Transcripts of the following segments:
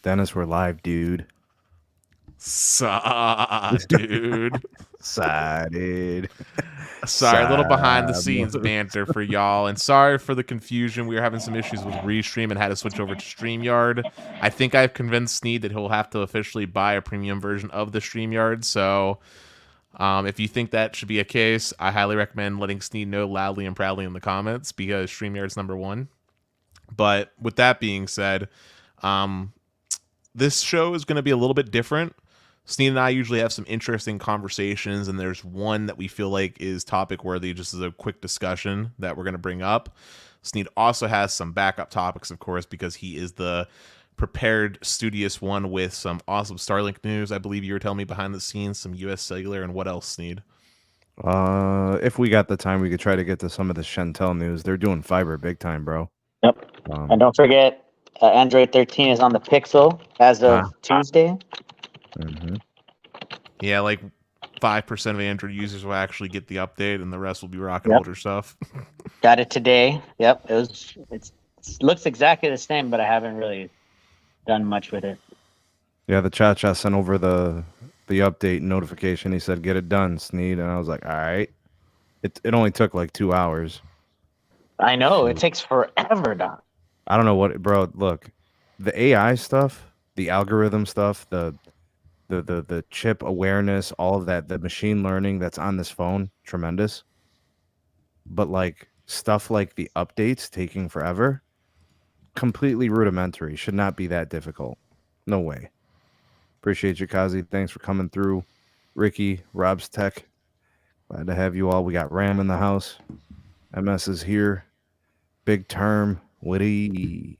Dennis, we're live, dude. Dude. Excited. Sorry, a little behind the scenes banter for y'all, and sorry for the confusion. We were having some issues with Restream and had to switch over to StreamYard. I think I've convinced Sneed that he'll have to officially buy a premium version of the StreamYard. So if you think that should be a case, I highly recommend letting Sneed know loudly and proudly in the comments, because StreamYard's #1. But with that being said, this show is going to be a little bit different. Sneed and I usually have some interesting conversations, and there's one that we feel like is topic worthy, just as a quick discussion that we're going to bring up. Sneed also has some backup topics, of course, because he is the prepared, studious one with some awesome Starlink news. I believe you were telling me behind the scenes, some US Cellular, and what else, Sneed? If we got the time, we could try to get to some of the Chantel news. They're doing fiber big time, bro. Yep. And don't forget, Android 13 is on the Pixel as of Tuesday. Mm-hmm. Yeah, like 5% of Android users will actually get the update, and the rest will be rocking older stuff. Got it today. Yep. It looks exactly the same, but I haven't really done much with it. Yeah, the Cha-Cha sent over the update notification. He said, "Get it done, Sneed," and I was like, "All right." It only took like 2 hours. I know, it takes forever, Doc. I don't know what, bro. Look, the AI stuff, the algorithm stuff, the chip awareness, all of that, the machine learning that's on this phone, tremendous. But like stuff like the updates taking forever, completely rudimentary. Should not be that difficult. No way. Appreciate you, Kazi. Thanks for coming through. Ricky, Rob's Tech. Glad to have you all. We got Ram in the house. MS is here. Big Term. Witty.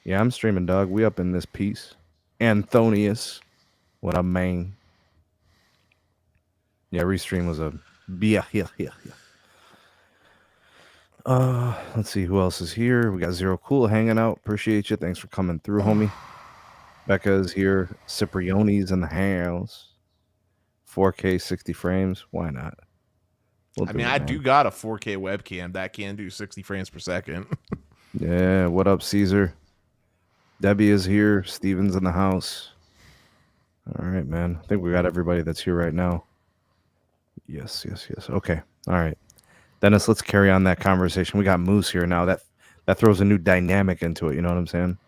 Yeah, I'm streaming, dog. We up in this piece. Anthonius. What a man. Yeah, Restream was a... Yeah. Let's see who else is here. We got Zero Cool hanging out. Appreciate you. Thanks for coming through, homie. Becca's here. Ciprioni's in the house. 4K 60 frames. Why not? I do got a 4K webcam that can do 60 frames per second. Yeah, what up, Caesar? Debbie is here. Steven's in the house. All right, man. I think we got everybody that's here right now. Yes. Okay. All right. Dennis, let's carry on that conversation. We got Moose here now. That throws a new dynamic into it. You know what I'm saying?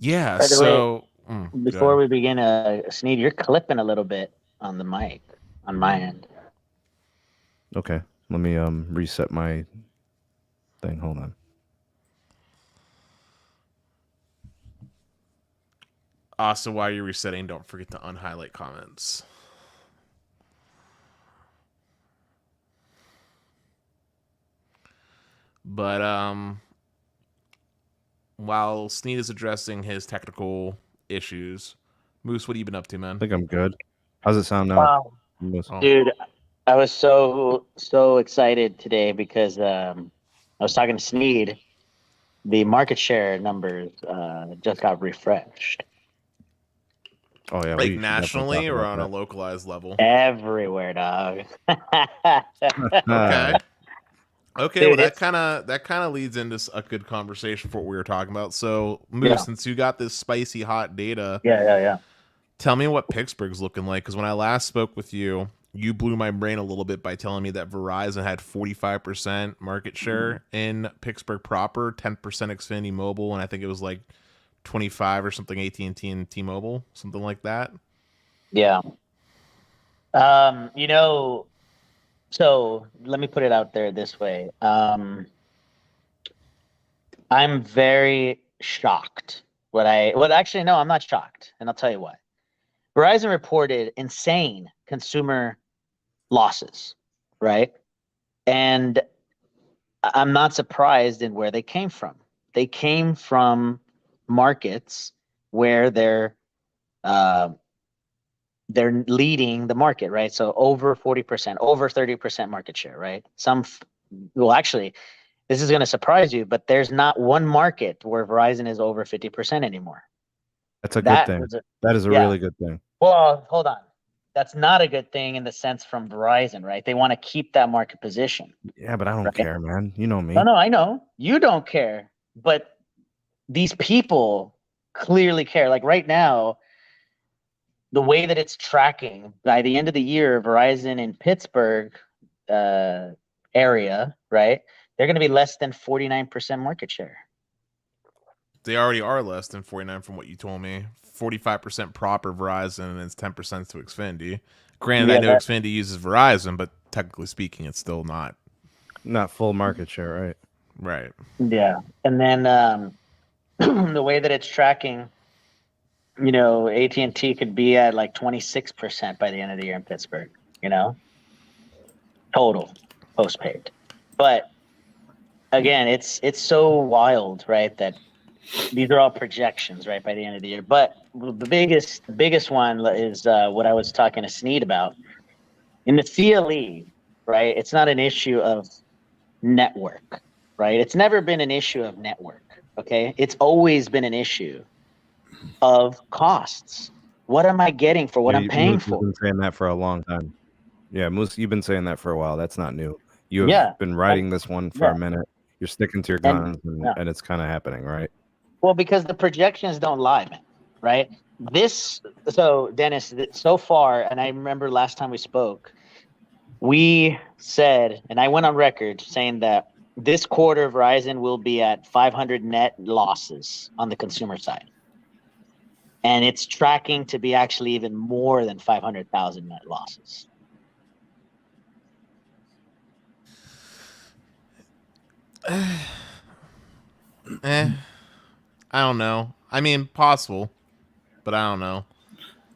Yeah. By the so way, before we begin, Sneed, you're clipping a little bit on the mic on my end. Okay. Let me reset my thing. Hold on. So while you're resetting, don't forget to unhighlight comments. But while Sneed is addressing his technical issues, Moose, what have you been up to, man? I think I'm good. How's it sound now? Dude, I was so excited today because I was talking to Sneed. The market share numbers just got refreshed. Oh yeah, like nationally or on a localized level? Everywhere, dog. Okay, dude, well that kind of leads into a good conversation for what we were talking about. So, Moose, since you got this spicy hot data, tell me what Pittsburgh's looking like, because when I last spoke with you, you blew my brain a little bit by telling me that Verizon had 45% market share in Pittsburgh proper, 10% Xfinity Mobile, and I think it was like 25 or something AT&T and T-Mobile, something like that. Yeah. So let me put it out there this way. I'm very shocked. Actually, no, I'm not shocked, and I'll tell you why. Verizon reported insane consumer losses, right? And I'm not surprised in where they came from. They came from markets where they're leading the market, right? So over 40%, over 30% market share, right? Actually, this is going to surprise you, but there's not one market where Verizon is over 50% anymore. That's a good thing. That is a really good thing. Well, hold on. That's not a good thing in the sense from Verizon, right? They want to keep that market position. Yeah, but I don't care, man. You know me. No, I know. You don't care. But these people clearly care. Like right now, the way that it's tracking, by the end of the year, Verizon in Pittsburgh area, right? They're going to be less than 49% market share. They already are less than 49 from what you told me. 45% proper Verizon, and it's 10% to Xfinity. Granted, I know Xfinity uses Verizon, but technically speaking, it's still not full market share, right? Right. Yeah. And then the way that it's tracking, you know, AT&T could be at like 26% by the end of the year in Pittsburgh, you know, total postpaid. But again, it's so wild, right, that these are all projections, right, by the end of the year. But the biggest one is what I was talking to Sneed about. In the CLE, right, it's not an issue of network, right? It's never been an issue of network, okay? It's always been an issue of costs. What am I getting for what I'm paying for? You've been saying that for a long time. Yeah, Moose, you've been saying that for a while. That's not new. You have been riding this one for a minute. You're sticking to your guns, and it's kind of happening, right? Well, because the projections don't lie, man, right? So Dennis, so far, and I remember last time we spoke, we said, and I went on record saying that this quarter Verizon will be at 500 net losses on the consumer side. And it's tracking to be actually even more than 500,000 net losses. I don't know. I mean, possible, but I don't know.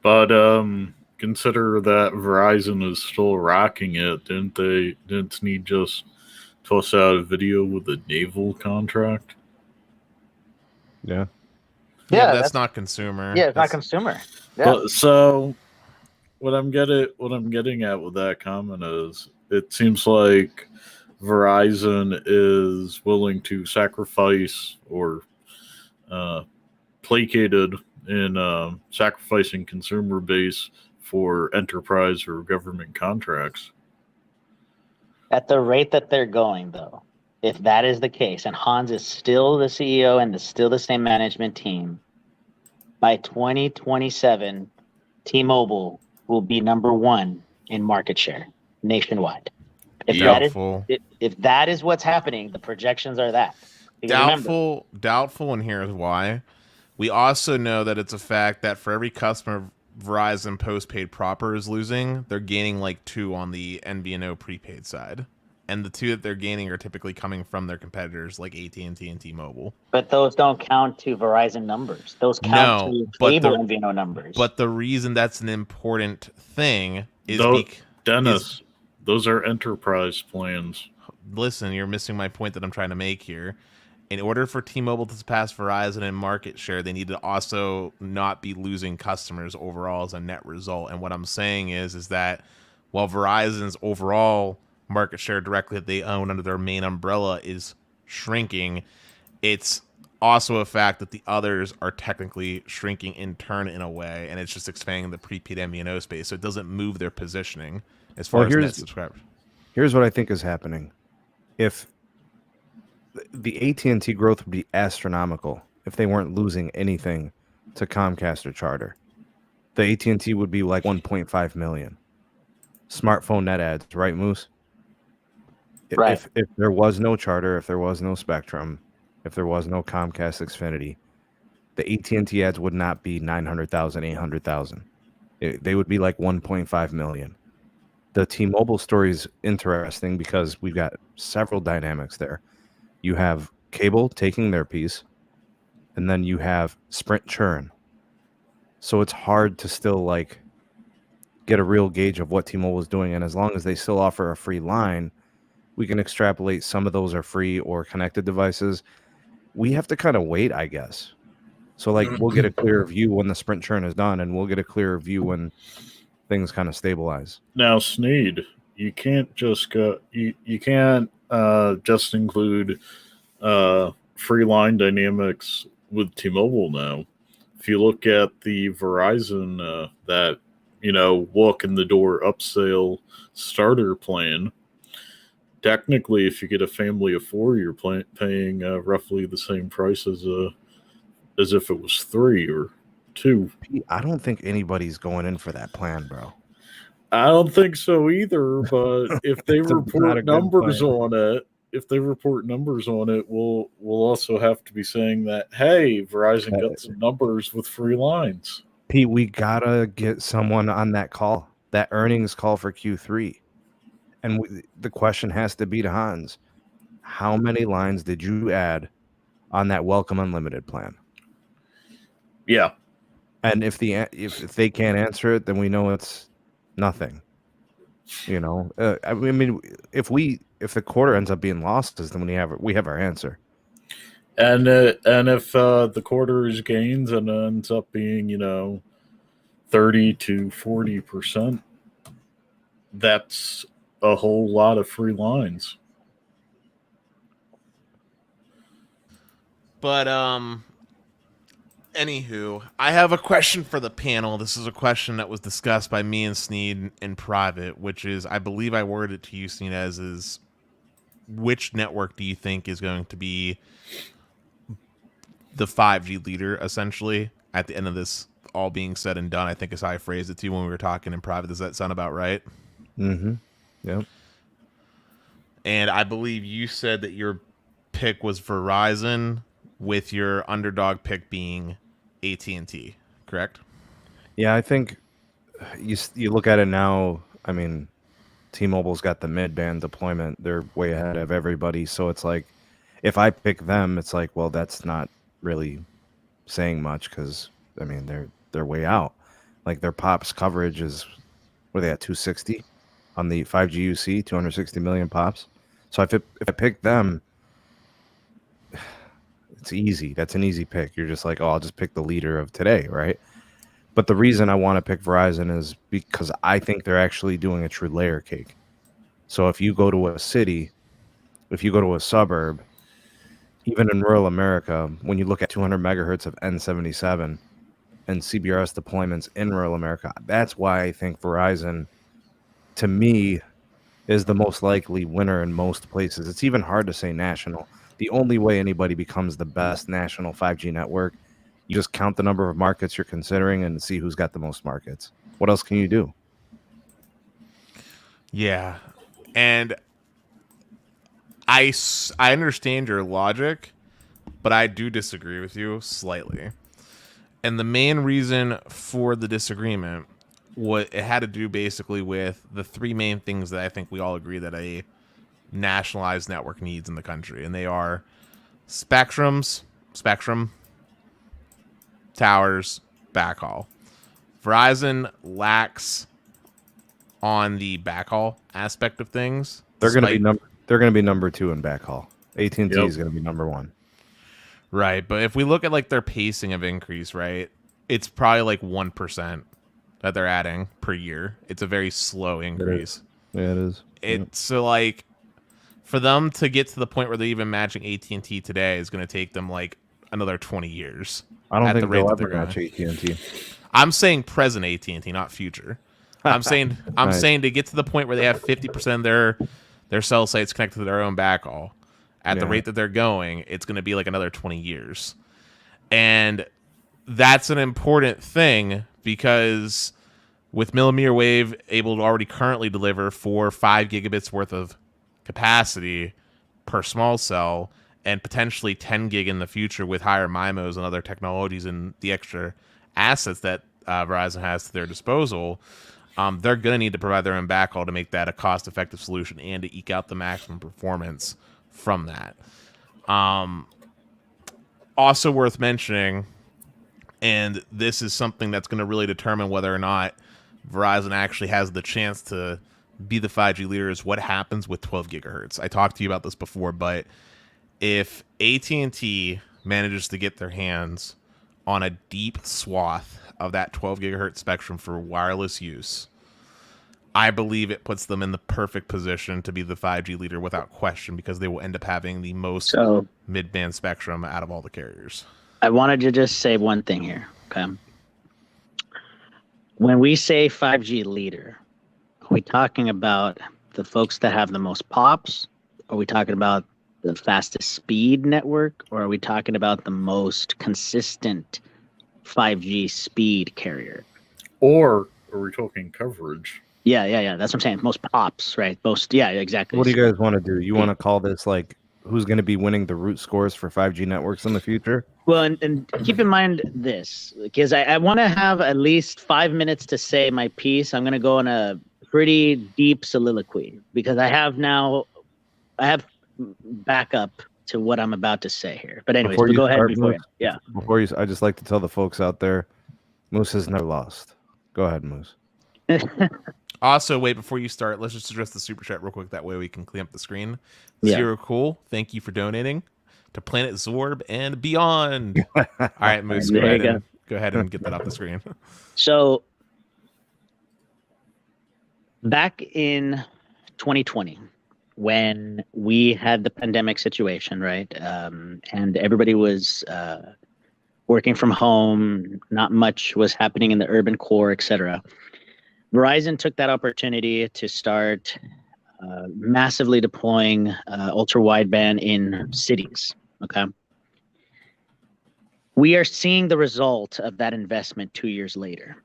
But consider that Verizon is still rocking it. Didn't Sneed just toss out a video with a naval contract? Yeah. Yeah, that's not consumer. Yeah, it's not consumer. Yeah. But, so what I'm getting at with that comment is, it seems like Verizon is willing to sacrifice or placated in sacrificing consumer base for enterprise or government contracts. At the rate that they're going, though, if that is the case, and Hans is still the CEO and still the same management team, by 2027, T-Mobile will be number one in market share nationwide. If that is what's happening, the projections are that. Because doubtful, and here's why. We also know that it's a fact that for every customer Verizon postpaid proper is losing, they're gaining like 2 on the MVNO prepaid side. And the 2 that they're gaining are typically coming from their competitors like AT&T and T-Mobile. But those don't count to Verizon numbers. Those count to cable MVNO numbers. But the reason that's an important thing is Dennis, those are enterprise plans. Listen, you're missing my point that I'm trying to make here. In order for T-Mobile to surpass Verizon in market share, they need to also not be losing customers overall as a net result. And what I'm saying is that while Verizon's overall market share directly that they own under their main umbrella is shrinking, it's also a fact that the others are technically shrinking in turn in a way, and it's just expanding the prepaid MVNO space, so it doesn't move their positioning as far as net subscribers. Here's what I think is happening. If the AT&T growth would be astronomical if they weren't losing anything to Comcast or Charter. The AT&T would be like 1.5 million smartphone net adds, right, Moose? Right. If there was no Charter, if there was no Spectrum, if there was no Comcast Xfinity, the AT&T ads would not be 900,000, 800,000. They would be like 1.5 million. The T-Mobile story is interesting because we've got several dynamics there. You have cable taking their piece, and then you have Sprint churn. So it's hard to still like get a real gauge of what T-Mobile is doing. And as long as they still offer a free line, we can extrapolate some of those are free or connected devices. We have to kind of wait, I guess. So like we'll get a clearer view when the Sprint churn is done, and we'll get a clearer view when things kind of stabilize. Now, Sneed, you can't just go. You can't just include free line dynamics with T-Mobile now. If you look at the Verizon that walk in the door upsell starter plan, technically, if you get a family of 4, you're paying roughly the same price as a as if it was 3 or 2. I don't think anybody's going in for that plan, bro. I don't think so either, but if they report numbers on it, we'll also have to be saying that, hey, Verizon got some numbers with free lines. Pete, we gotta get someone on that call, that earnings call for Q3. And the question has to be to Hans, how many lines did you add on that Welcome Unlimited plan? Yeah. And if they can't answer it, then we know it's nothing. You know, I mean, if the quarter ends up being losses, then we have our answer. And if the quarter is gains and ends up being 30 to 40%, that's a whole lot of free lines. But anywho, I have a question for the panel. This is a question that was discussed by me and Sneed in private, which is, I believe I worded it to you, Sneed, as is, which network do you think is going to be the 5G leader, essentially, at the end of this all being said and done? I think is how I phrased it to you when we were talking in private. Does that sound about right? Mm-hmm. Yep. And I believe you said that your pick was Verizon, with your underdog pick being AT&T, correct? Yeah, I think you look at it now. I mean, T-Mobile's got the mid-band deployment. They're way ahead of everybody. So it's like, if I pick them, it's like, well, that's not really saying much because, I mean, they're way out. Like, their POPs coverage is, what are they at, 260 on the 5G UC, 260 million POPs. So if I pick them, it's easy. That's an easy pick. You're just like, oh, I'll just pick the leader of today, right? But the reason I want to pick Verizon is because I think they're actually doing a true layer cake. So if you go to a city, if you go to a suburb, even in rural America, when you look at 200 megahertz of N77 and CBRS deployments in rural America, that's why I think Verizon, to me, is the most likely winner in most places. It's even hard to say national. The only way anybody becomes the best national 5G network, you just count the number of markets you're considering and see who's got the most markets. What else can you do? Yeah. And I understand your logic, but I do disagree with you slightly. And the main reason for the disagreement, what it had to do basically with the three main things that I think we all agree that a nationalized network needs in the country, and they are spectrum, towers, backhaul. Verizon lacks on the backhaul aspect of things. They're going to be number 2 in backhaul. AT&T is going to be number 1. Right, but if we look at like their pacing of increase, right, it's probably like 1% that they're adding per year. It's a very slow increase. Yeah, it is. So like, for them to get to the point where they're even matching AT&T today is going to take them like another 20 years. I don't think they'll ever match AT&T. I'm saying present AT&T, not future. I'm saying to get to the point where they have 50% of their cell sites connected to their own backhaul. At the rate that they're going, it's going to be like another 20 years. And that's an important thing because with millimeter wave able to already currently deliver 4 or 5 gigabits worth of capacity per small cell and potentially 10 gig in the future with higher MIMOs and other technologies and the extra assets that Verizon has to their disposal, they're going to need to provide their own backhaul to make that a cost-effective solution and to eke out the maximum performance from that. Also worth mentioning, and this is something that's going to really determine whether or not Verizon actually has the chance to be the 5G leader, is what happens with 12 gigahertz. I talked to you about this before, but if AT&T manages to get their hands on a deep swath of that 12 gigahertz spectrum for wireless use, I believe it puts them in the perfect position to be the 5G leader without question, because they will end up having the most mid-band spectrum out of all the carriers. I wanted to just say one thing here, okay? When we say 5G leader, are we talking about the folks that have the most POPs? Are we talking about the fastest speed network, or are we talking about the most consistent 5G speed carrier? Or are we talking coverage? Yeah. That's what I'm saying. Most pops, right? Most, yeah, exactly. What do you guys want to do? You want to call this like who's going to be winning the root scores for 5G networks in the future? Well, and keep in mind this, because I want to have at least 5 minutes to say my piece. I'm going to go on a pretty deep soliloquy because I have backup to what I'm about to say here. But anyways, go ahead. Before you, I just like to tell the folks out there, Moose has never lost. Go ahead, Moose. Also, wait, before you start, let's just address the super chat real quick. That way we can clean up the screen. Yeah. Zero Cool, thank you for donating to Planet Zorb and beyond. All right, Moose, go ahead and get that off the screen. So, back in 2020, when we had the pandemic situation, right, and everybody was working from home, not much was happening in the urban core, etc. Verizon took that opportunity to start massively deploying ultra-wideband in cities, okay? We are seeing the result of that investment 2 years later.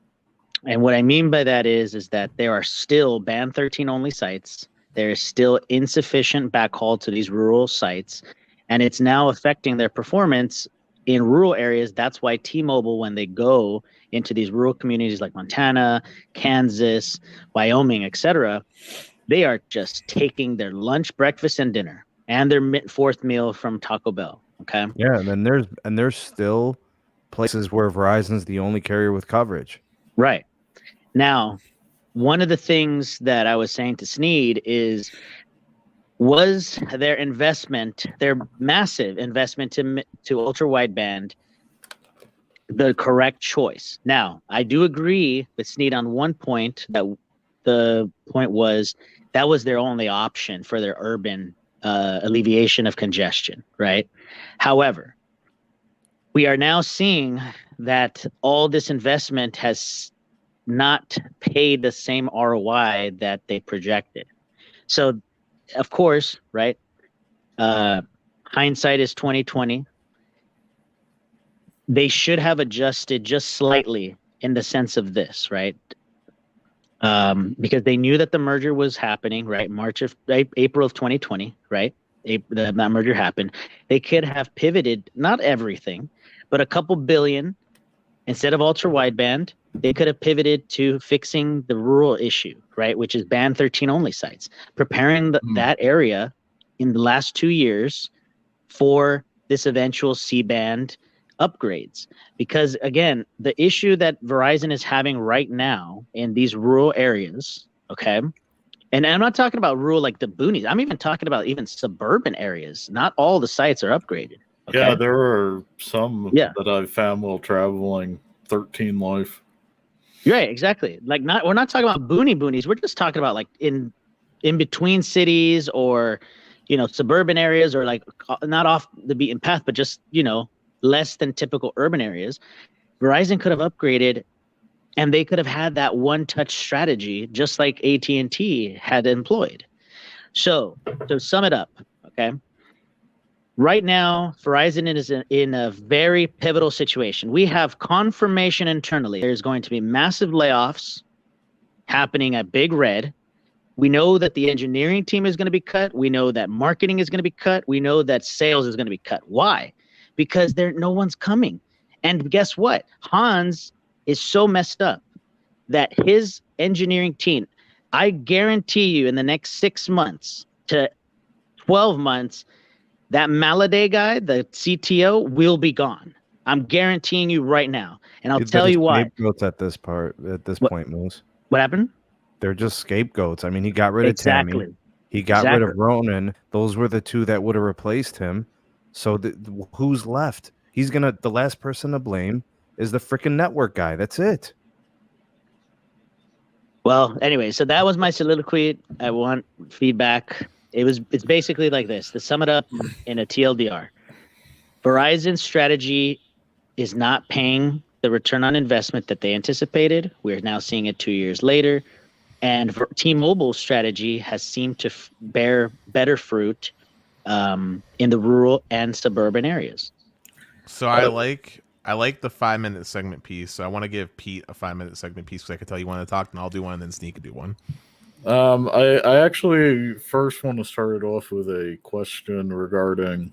And what I mean by that is that there are still band 13 only sites. There is still insufficient backhaul to these rural sites, and it's now affecting their performance in rural areas. That's why T-Mobile, when they go into these rural communities like Montana, Kansas, Wyoming, etc., they are just taking their lunch, breakfast, and dinner, and their fourth meal from Taco Bell. Okay. Yeah, and then there's still places where Verizon's the only carrier with coverage. Right. Now, one of the things that I was saying to Sneed was their investment, their massive investment to ultra-wideband, the correct choice? Now, I do agree with Sneed on one point, that the point was that was their only option for their urban alleviation of congestion, right? However, we are now seeing that all this investment has not paid the same ROI that they projected. So, of course, right? Hindsight is 2020. They should have adjusted just slightly in the sense of this, right? Because they knew that the merger was happening, right? April of 2020, right? That merger happened. They could have pivoted, not everything, but a couple billion. Instead of ultra wideband, they could have pivoted to fixing the rural issue, right? Which is band 13 only sites, preparing that area in the last 2 years for this eventual C-band upgrades. Because again, the issue that Verizon is having right now in these rural areas, okay? And I'm not talking about rural like the boonies. I'm even talking about even suburban areas. Not all the sites are upgraded. Okay? Yeah, there are some that I've found while traveling 13 life. Right, exactly. Like we're not talking about boonies. We're just talking about like in between cities or, suburban areas, or like not off the beaten path, but just, less than typical urban areas. Verizon could have upgraded, and they could have had that one-touch strategy, just like AT&T had employed. So to sum it up, okay, right now, Verizon is in a very pivotal situation. We have confirmation internally. There's going to be massive layoffs happening at Big Red. We know that the engineering team is going to be cut. We know that marketing is going to be cut. We know that sales is going to be cut. Why? Because no one's coming. And guess what? Hans is so messed up that his engineering team, I guarantee you in the next 6 months to 12 months, that Maladay guy, the CTO, will be gone. I'm guaranteeing you right now. And I'll tell you why. Scapegoats at this point, Moose. What happened? They're just scapegoats. I mean, he got rid of Tammy. He got rid of Ronan. Those were the two that would have replaced him. So who's left? The last person to blame is the freaking network guy. That's it. Well, anyway, so that was my soliloquy. I want feedback. It's basically like this. To sum it up in a TLDR, Verizon's strategy is not paying the return on investment that they anticipated. We're now seeing it 2 years later. And T-Mobile's strategy has seemed to bear better fruit in the rural and suburban areas. So I like the 5-minute segment piece. So I want to give Pete a 5-minute segment piece because I could tell you want to talk, and I'll do one, and then Sneak could do one. I actually first want to start it off with a question regarding: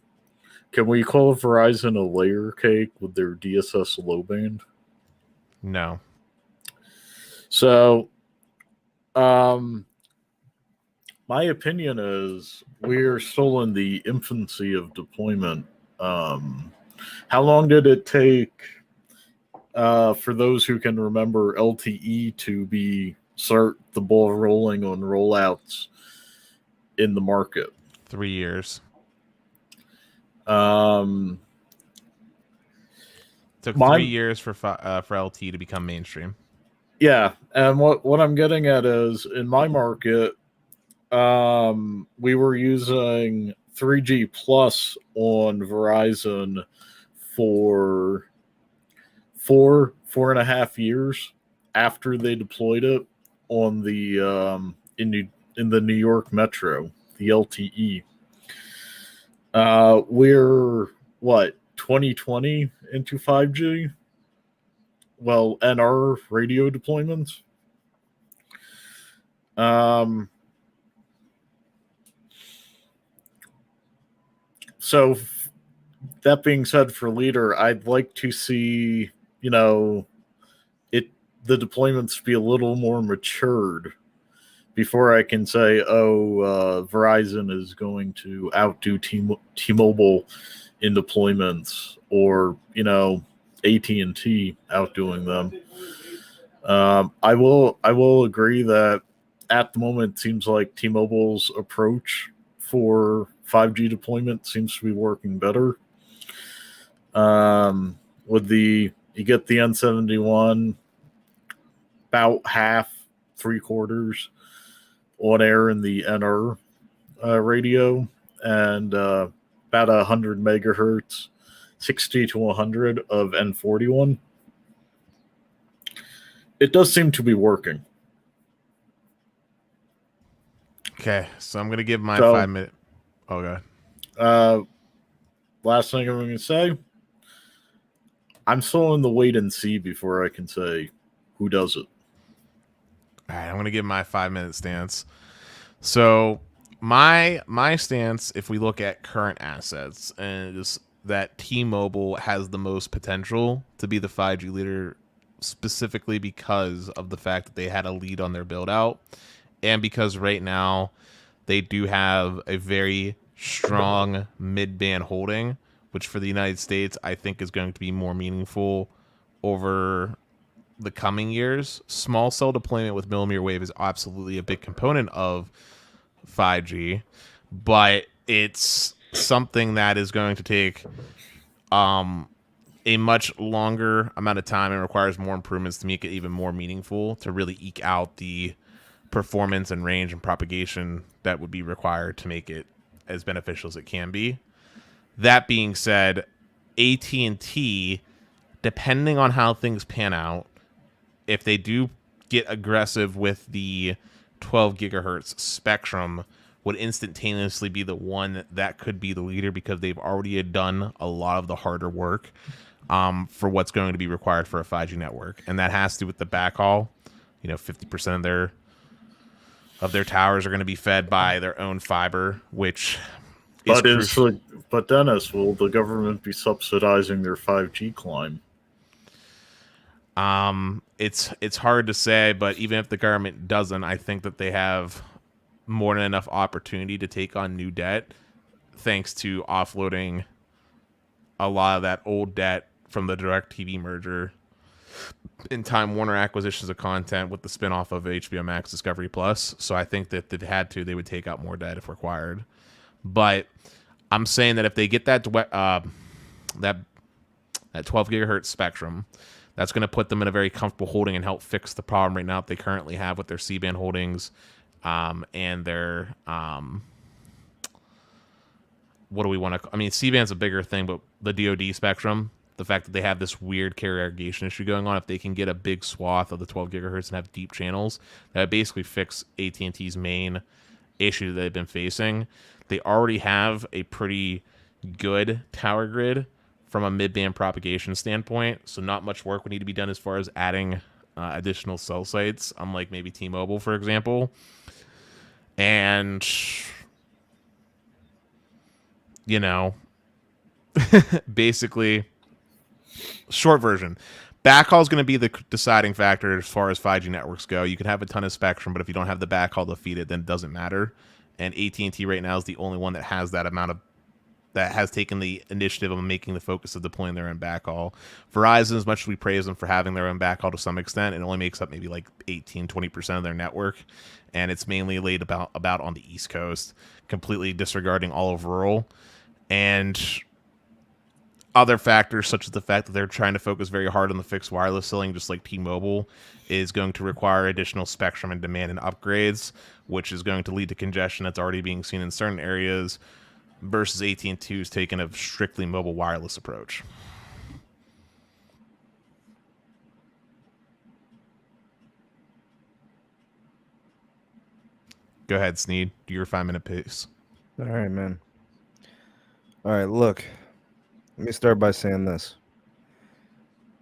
can we call Verizon a layer cake with their DSS low band? No. So, my opinion is we're still in the infancy of deployment. How long did it take for those who can remember LTE to start the ball rolling on rollouts in the market? 3 years. Took 3 years for LTE to become mainstream. Yeah, and what I'm getting at is in my market, we were using 3G plus on Verizon for 4.5 years after they deployed it on the in the New York Metro, the LTE. We're 2020 into 5G. Well, and our radio deployments. So that being said, for Leader, I'd like to see, the deployments be a little more matured before I can say, Verizon is going to outdo T-Mobile in deployments, or, AT&T outdoing them. I will agree that at the moment it seems like T-Mobile's approach for 5G deployment seems to be working better. You get the N71 about half, 3/4 on air in the NR radio, and about 100 megahertz, 60 to 100 of N41. It does seem to be working. Okay, so I'm going to give my 5-minute. Oh, God. Last thing I'm going to say, I'm still in the wait and see before I can say who does it. All right, I'm going to give my 5-minute stance. So my stance, if we look at current assets, and is that T-Mobile has the most potential to be the 5G leader, specifically because of the fact that they had a lead on their build out, and because right now they do have a very strong mid-band holding, which for the United States I think is going to be more meaningful over the coming years. Small cell deployment with mmWave is absolutely a big component of 5G, but it's something that is going to take a much longer amount of time and requires more improvements to make it even more meaningful, to really eke out the performance and range and propagation that would be required to make it as beneficial as it can be. That being said, AT&T, depending on how things pan out, if they do get aggressive with the 12 gigahertz spectrum, would instantaneously be the one that could be the leader, because they've already done a lot of the harder work for what's going to be required for a 5G network. And that has to do with the backhaul. 50% of their towers are going to be fed by their own fiber, which is But Dennis, will the government be subsidizing their 5G climb? It's hard to say, but even if the government doesn't, I think that they have more than enough opportunity to take on new debt, thanks to offloading a lot of that old debt from the DirecTV merger in Time Warner acquisitions of content with the spinoff of HBO Max Discovery Plus. So I think that if they had to, they would take out more debt if required. But I'm saying that if they get that 12 gigahertz spectrum, that's going to put them in a very comfortable holding and help fix the problem right now that they currently have with their C-band holdings and their what do we want to? I mean, C-band's a bigger thing, but the DoD spectrum, the fact that they have this weird carrier aggregation issue going on, if they can get a big swath of the 12 gigahertz and have deep channels, that would basically fix AT&T's main issue that they've been facing. They already have a pretty good tower grid from a mid-band propagation standpoint, so not much work would need to be done as far as adding additional cell sites, unlike maybe T-Mobile, for example. And, you know, basically, short version, backhaul is going to be the deciding factor as far as 5G networks go. You can have a ton of spectrum, but if you don't have the backhaul to feed it, then it doesn't matter. And AT&T right now is the only one that has that amount of, that has taken the initiative of making the focus of deploying their own backhaul. Verizon, as much as we praise them for having their own backhaul to some extent, it only makes up maybe like 18-20% of their network, and it's mainly laid about on the East Coast, completely disregarding all of rural. And other factors, such as the fact that they're trying to focus very hard on the fixed wireless selling, just like T-Mobile, is going to require additional spectrum and demand and upgrades, which is going to lead to congestion that's already being seen in certain areas, versus AT&T's taking a strictly mobile wireless approach. Go ahead, Sneed. Do your 5-minute piece. All right, man. All right, look. Let me start by saying this.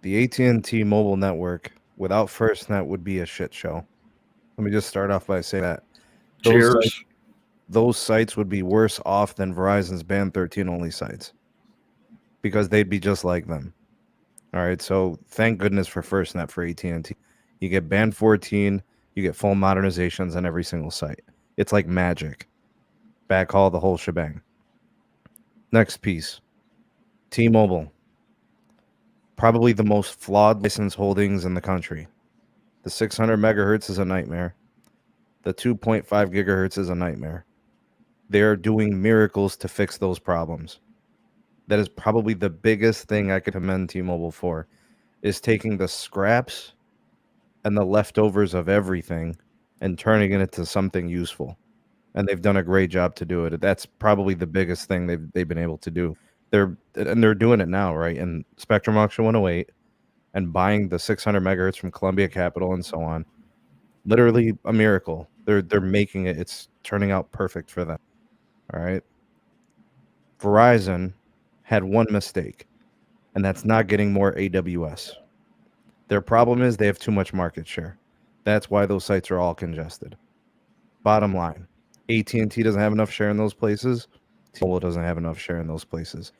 The AT&T mobile network without FirstNet would be a shit show. Let me just start off by saying that. Those sites would be worse off than Verizon's Band 13 only sites because they'd be just like them. All right, so thank goodness for FirstNet for AT&T. You get Band 14, you get full modernizations on every single site. It's like magic. Backhaul, the whole shebang. Next piece. T-Mobile. Probably the most flawed license holdings in the country. The 600 megahertz is a nightmare. The 2.5 gigahertz is a nightmare. They are doing miracles to fix those problems. That is probably the biggest thing I could commend T-Mobile for, is taking the scraps and the leftovers of everything and turning it into something useful. And they've done a great job to do it. That's probably the biggest thing they've been able to do. They're doing it now, right? And Spectrum Auction 108 and buying the 600 megahertz from Columbia Capital and so on. Literally a miracle. They're making it. It's turning out perfect for them. All right. Verizon had one mistake, and that's not getting more AWS. Their problem is they have too much market share. That's why those sites are all congested. Bottom line, AT&T doesn't have enough share in those places. T-Mobile doesn't have enough share in those places.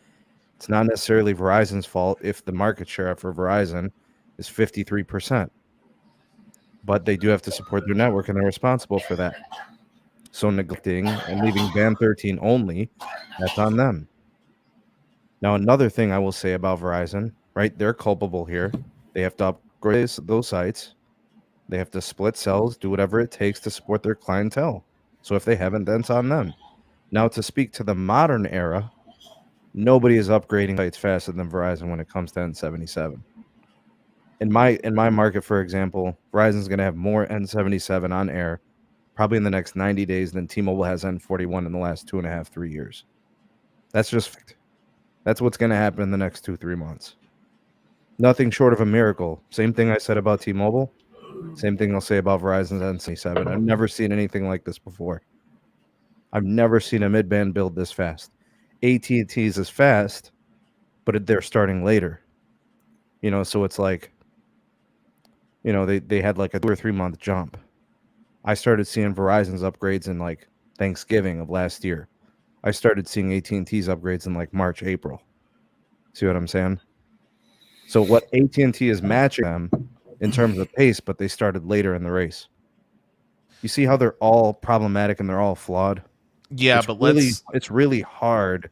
It's not necessarily Verizon's fault if the market share for Verizon is 53%. But they do have to support their network, and they're responsible for that. So neglecting and leaving Band 13 only, that's on them. Now, another thing I will say about Verizon, right? They're culpable here. They have to upgrade those sites. They have to split cells, do whatever it takes to support their clientele. So if they haven't, then it's on them. Now, to speak to the modern era, nobody is upgrading sites faster than Verizon when it comes to N77. In my market, for example, Verizon's going to have more N77 on air probably in the next 90 days than T-Mobile has N41 in the last 2.5, 3 years. That's just fact. That's what's going to happen in the next 2-3 months. Nothing short of a miracle. Same thing I said about T-Mobile. Same thing I'll say about Verizon's N77. I've never seen anything like this before. I've never seen a mid-band build this fast. AT&T's is fast, but they're starting later. You know, so it's like, you know, they had like a 2 or 3 month jump. I started seeing Verizon's upgrades in like Thanksgiving of last year. I started seeing AT&T's upgrades in like March, April. See what I'm saying? So what AT&T is matching them in terms of pace, but they started later in the race. You see how they're all problematic and they're all flawed? Yeah, it's really hard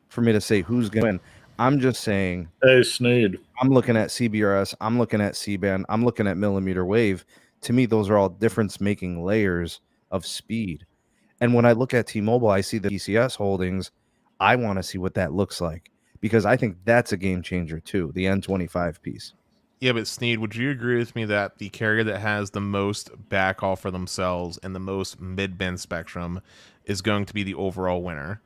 for me to say who's going to win. I'm just saying, hey, Sneed. I'm looking at CBRS, I'm looking at C-band, I'm looking at mmWave. To me, those are all difference-making layers of speed. And when I look at T-Mobile, I see the TCS holdings. I want to see what that looks like because I think that's a game changer too, the N25 piece. Yeah, but Sneed, would you agree with me that the carrier that has the most backhaul for themselves and the most mid-band spectrum is going to be the overall winner?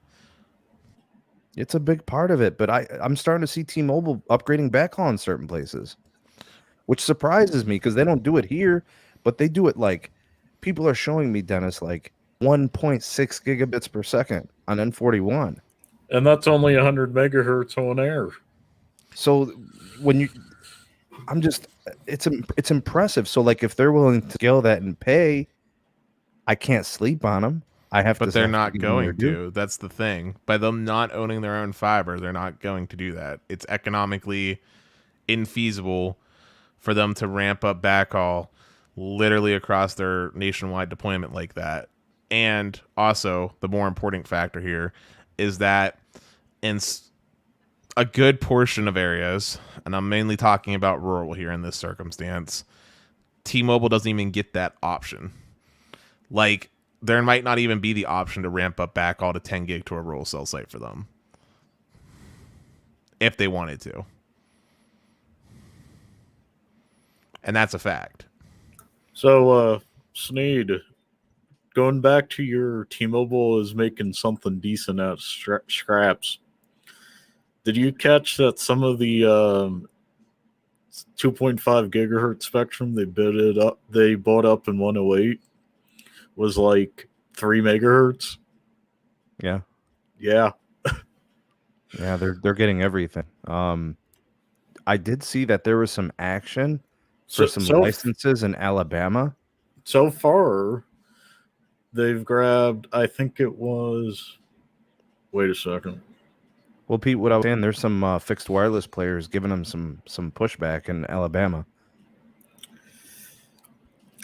It's a big part of it, but I'm starting to see T-Mobile upgrading backhaul in certain places, which surprises me because they don't do it here, but they do it like people are showing me, Dennis, like 1.6 gigabits per second on N41. And that's only 100 megahertz on air. So when it's impressive. So like if they're willing to scale that and pay, I can't sleep on them. But they're not going to. That's the thing. By them not owning their own fiber, they're not going to do that. It's economically infeasible for them to ramp up backhaul literally across their nationwide deployment like that. And also, the more important factor here is that in a good portion of areas, and I'm mainly talking about rural here in this circumstance, T-Mobile doesn't even get that option. Like, there might not even be the option to ramp up backhaul to 10 gig to a rural cell site for them if they wanted to. And that's a fact. So, Sneed, going back to your T-Mobile is making something decent out of scraps. Did you catch that some of the 2.5 gigahertz spectrum they bought up in 108 was like 3 megahertz? Yeah. Yeah. Yeah, they're getting everything. I did see that there was some action for some licenses in Alabama. So far, they've grabbed, I think it was, wait a second. Well, Pete, what I was saying, there's some fixed wireless players giving them some pushback in Alabama.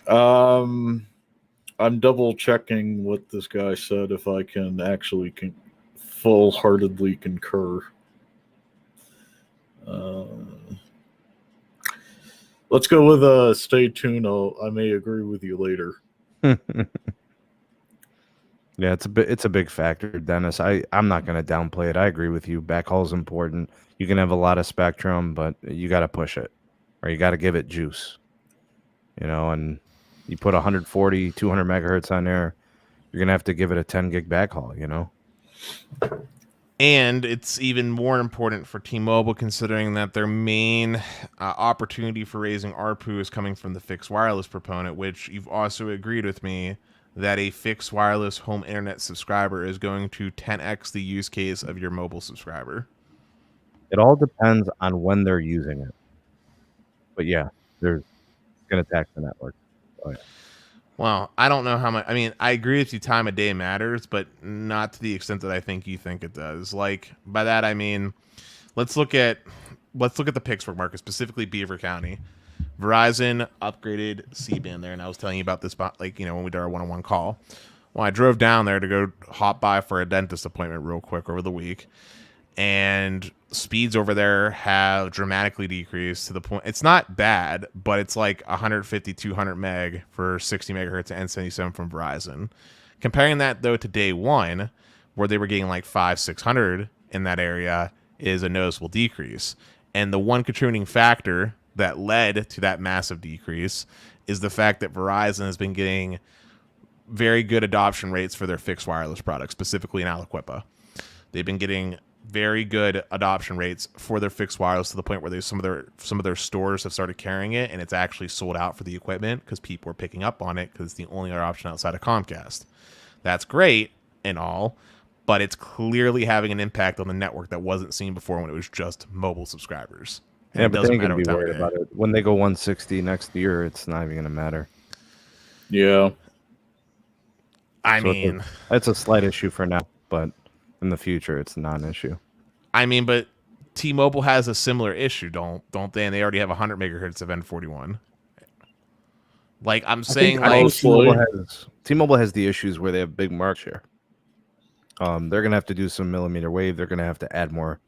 I'm double checking what this guy said if I can actually full-heartedly concur. Let's go with stay tuned. I may agree with you later. Yeah, it's a big factor, Dennis. I'm not going to downplay it. I agree with you. Backhaul is important. You can have a lot of spectrum, but you got to push it, or you got to give it juice. And you put 140, 200 megahertz on there, you're going to have to give it a 10 gig backhaul, And it's even more important for T-Mobile, considering that their main opportunity for raising ARPU is coming from the fixed wireless proponent, which you've also agreed with me that a fixed wireless home internet subscriber is going to 10x the use case of your mobile subscriber. It all depends on when they're using it. But yeah, they're going to tax the network. Oh, yeah. Well, I don't know how much. I mean, I agree with you. Time of day matters, but not to the extent that I think you think it does. Like, by that I mean, let's look at the Pittsburgh market, specifically Beaver County. Verizon upgraded C-band there, and I was telling you about this, when we did our one-on-one call. Well, I drove down there to go hop by for a dentist appointment real quick over the week, and speeds over there have dramatically decreased to the point it's not bad, but it's like 150, 200 meg for 60 megahertz and N77 from Verizon. Comparing that though to day one, where they were getting like 500-600 in that area, is a noticeable decrease. And the one contributing factor that led to that massive decrease is the fact that Verizon has been getting very good adoption rates for their fixed wireless products, specifically in Aliquippa. They've been getting very good adoption rates for their fixed wireless to the point where some of their stores have started carrying it, and it's actually sold out for the equipment because people are picking up on it because it's the only other option outside of Comcast. That's great and all, but it's clearly having an impact on the network that wasn't seen before when it was just mobile subscribers. Yeah, but they ain't gonna be worried about it. When they go 160 next year, it's not even gonna matter. Yeah. I mean, it's a slight issue for now, but in the future, it's not an issue. I mean, but T-Mobile has a similar issue, don't they? And they already have 100 megahertz of N41. Like, I'm saying, T-Mobile has the issues where they have big market share. They're gonna have to do some millimeter wave. They're gonna have to add more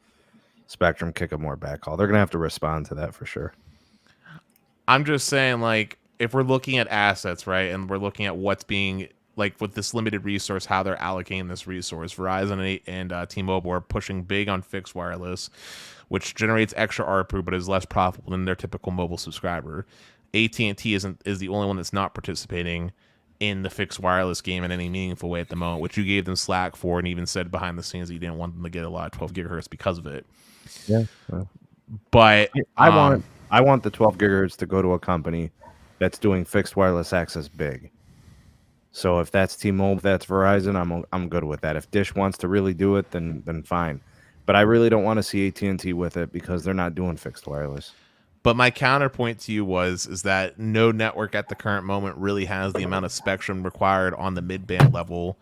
spectrum, kick up more backhaul. They're gonna have to respond to that for sure. I'm just saying, like, if we're looking at assets, right, and we're looking at what's being, like, with this limited resource, how they're allocating this resource, Verizon and T-Mobile are pushing big on fixed wireless, which generates extra ARPU but is less profitable than their typical mobile subscriber. AT&T is the only one that's not participating in the fixed wireless game in any meaningful way at the moment, which you gave them slack for and even said behind the scenes that you didn't want them to get a lot of 12 gigahertz because of it. Yeah. But I want the 12 gigahertz to go to a company that's doing fixed wireless access big. So if that's T-Mobile, if that's Verizon, I'm good with that. If Dish wants to really do it, then fine. But I really don't want to see AT&T with it because they're not doing fixed wireless. But my counterpoint to you is that no network at the current moment really has the amount of spectrum required on the mid-band level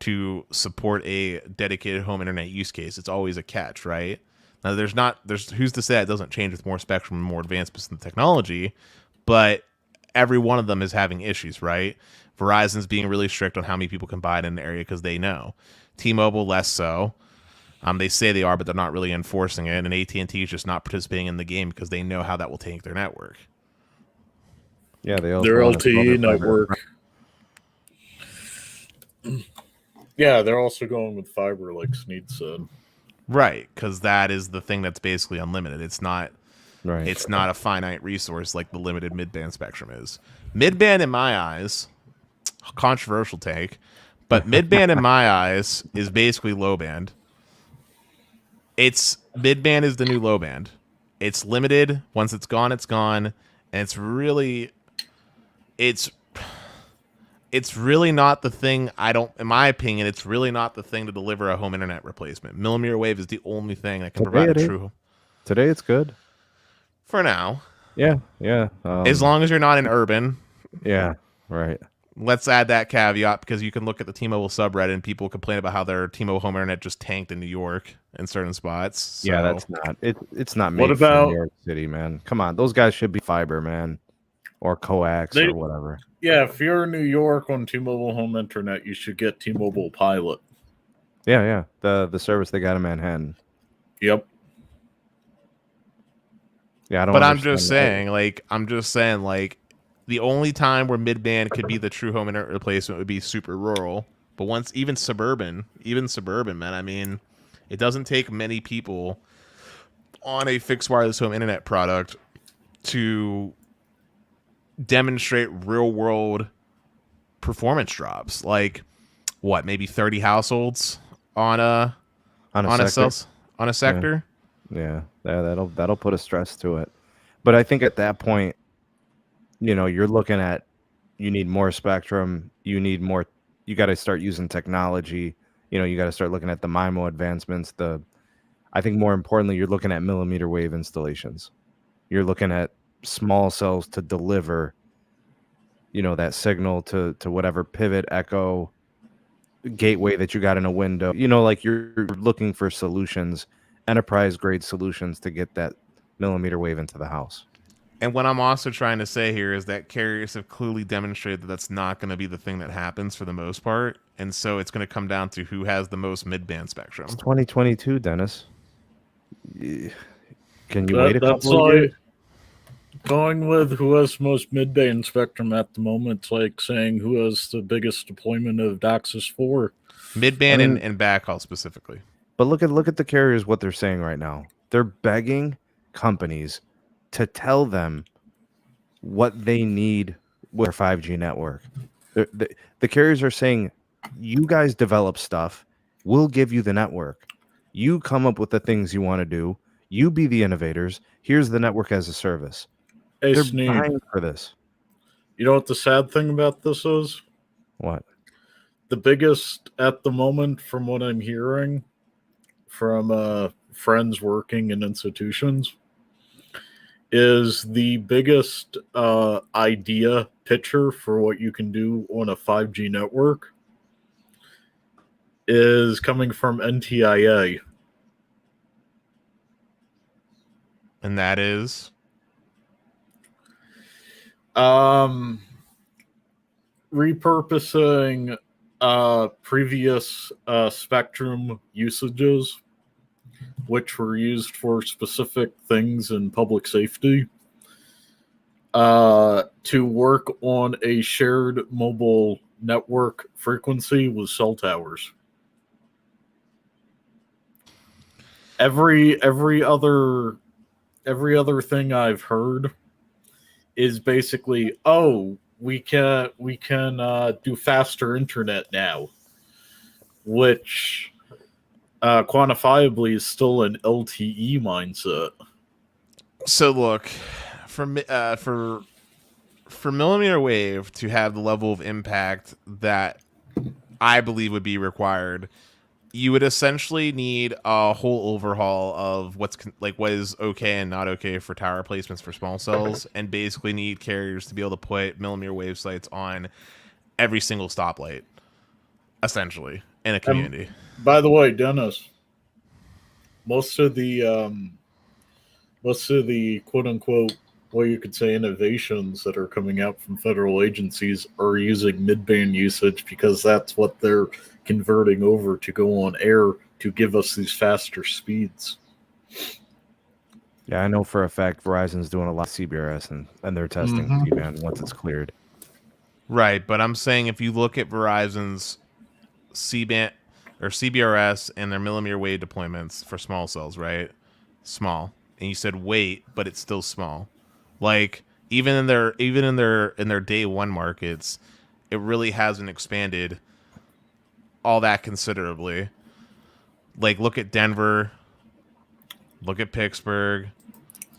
to support a dedicated home internet use case. It's always a catch, right? Now there's who's to say it doesn't change with more spectrum and more advancements in the technology, but every one of them is having issues, right? Verizon's being really strict on how many people can buy it in the area because they know. T-Mobile less so. They say they are, but they're not really enforcing it. And AT&T is just not participating in the game because they know how that will tank their network. Yeah, their LTE network. Yeah, they're also going with fiber, like Sneed said. Right, because that is the thing that's basically unlimited. It's not. Right. It's not a finite resource like the limited mid-band spectrum is. Mid-band, in my eyes, controversial take, but mid-band in my eyes is basically low band. It's mid-band is the new low band. It's limited. Once it's gone, and it's really not the thing. In my opinion, it's really not the thing to deliver a home internet replacement. Millimeter wave is the only thing that can provide a true. Today it's good. For now. Yeah. As long as you're not in urban. Yeah, right. Let's add that caveat because you can look at the T-Mobile subreddit and people complain about how their T-Mobile home internet just tanked in New York in certain spots. So. Yeah, that's not it's not made for New York City, man. Come on, those guys should be fiber, man, or coax or whatever. Yeah, if you're in New York on T-Mobile home internet, you should get T-Mobile Pilot. Yeah, the service they got in Manhattan. Yep. Yeah, I'm just saying, the only time where mid-band could be the true home internet replacement would be super rural. But once even suburban, man, I mean, it doesn't take many people on a fixed wireless home internet product to demonstrate real-world performance drops. Like, what, maybe 30 households on a sector? Yeah, that'll put a stress to it. But I think at that point, you're looking at, you need more spectrum, you got to start using technology, you got to start looking at the MIMO advancements. I think more importantly, you're looking at millimeter wave installations. You're looking at small cells to deliver, that signal to whatever pivot, echo, gateway that you got in a window. You're looking for solutions, enterprise grade solutions to get that millimeter wave into the house. And what I'm also trying to say here is that carriers have clearly demonstrated that that's not going to be the thing that happens for the most part. And so it's going to come down to who has the most mid-band spectrum. It's 2022, Dennis. Can you wait a couple of years? Going with who has the most mid-band spectrum at the moment, it's like saying who has the biggest deployment of DOCSIS 4. Mid-band and backhaul specifically. But look at the carriers, what they're saying right now. They're begging companies to tell them what they need with their 5G network. The carriers are saying, you guys develop stuff, we'll give you the network. You come up with the things you want to do. You be the innovators. Here's the network as a service. Hey, they're Sneed, buying for this. You know what the sad thing about this is? What? The biggest at the moment, from what I'm hearing from friends working in institutions, is the biggest idea picture for what you can do on a 5G network is coming from NTIA. And that is? Repurposing previous spectrum usages, which were used for specific things in public safety, to work on a shared mobile network frequency with cell towers. Every other thing I've heard is basically, we can do faster internet now, which quantifiably is still an LTE mindset. So look, for for millimeter wave to have the level of impact that I believe would be required, you would essentially need a whole overhaul of what is okay and not okay for tower placements for small cells, and basically need carriers to be able to put millimeter wave sites on every single stoplight, essentially, in a community. By the way, Dennis, most of the quote unquote, what you could say, innovations that are coming out from federal agencies are using mid-band usage because that's what they're converting over to go on air to give us these faster speeds. Yeah, I know for a fact Verizon's doing a lot of CBRS and they're testing C-band once it's cleared. Right, but I'm saying if you look at Verizon's C-band or CBRS and their millimeter wave deployments for small cells, right? Small. And you said wait, but it's still small. Like even in their day one markets, it really hasn't expanded all that considerably. Like look at Denver, look at Pittsburgh.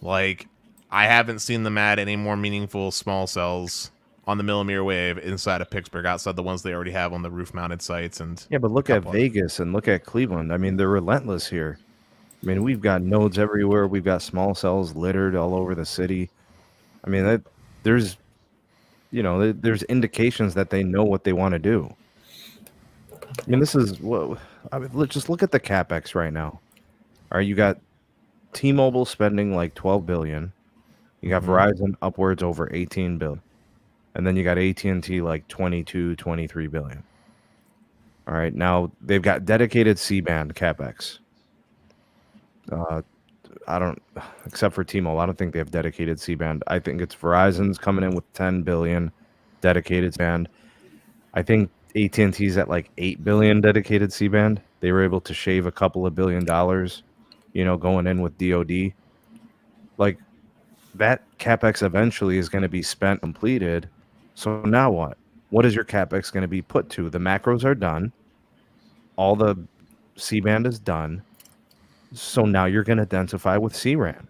Like I haven't seen them add any more meaningful small cells on the millimeter wave inside of Pittsburgh outside the ones they already have on the roof mounted sites. And yeah, but look at Vegas and look at Cleveland. I mean, they're relentless here. I mean, we've got nodes everywhere. We've got small cells littered all over the city. I mean, there's indications that they know what they want to do. I mean, this is just look at the capex right now. All right, you got T-Mobile spending like $12 billion. You got Verizon upwards over $18 billion, and then you got AT&T like $22-23 billion. All right, now they've got dedicated C-band capex. I don't, except for T-Mobile, I don't think they have dedicated C-band. I think it's Verizon's coming in with $10 billion dedicated band. I think AT&T's at like $8 billion dedicated C-band. They were able to shave a couple of $1 billion, going in with DoD. Like that capex eventually is going to be spent, completed. So now what? What is your capex going to be put to? The macros are done. All the C-band is done. So now you're going to densify with C-RAN.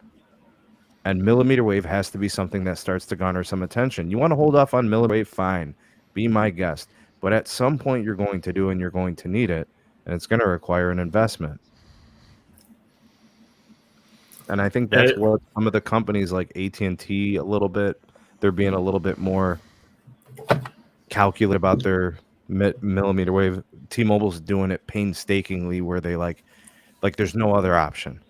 And millimeter wave has to be something that starts to garner some attention. You want to hold off on millimeter wave? Fine. Be my guest. But at some point you're going to do and you're going to need it. And it's going to require an investment. And I think that's what some of the companies like AT&T a little bit, they're being a little bit more calculated about their millimeter wave. T-Mobile's doing it painstakingly where they like there's no other option.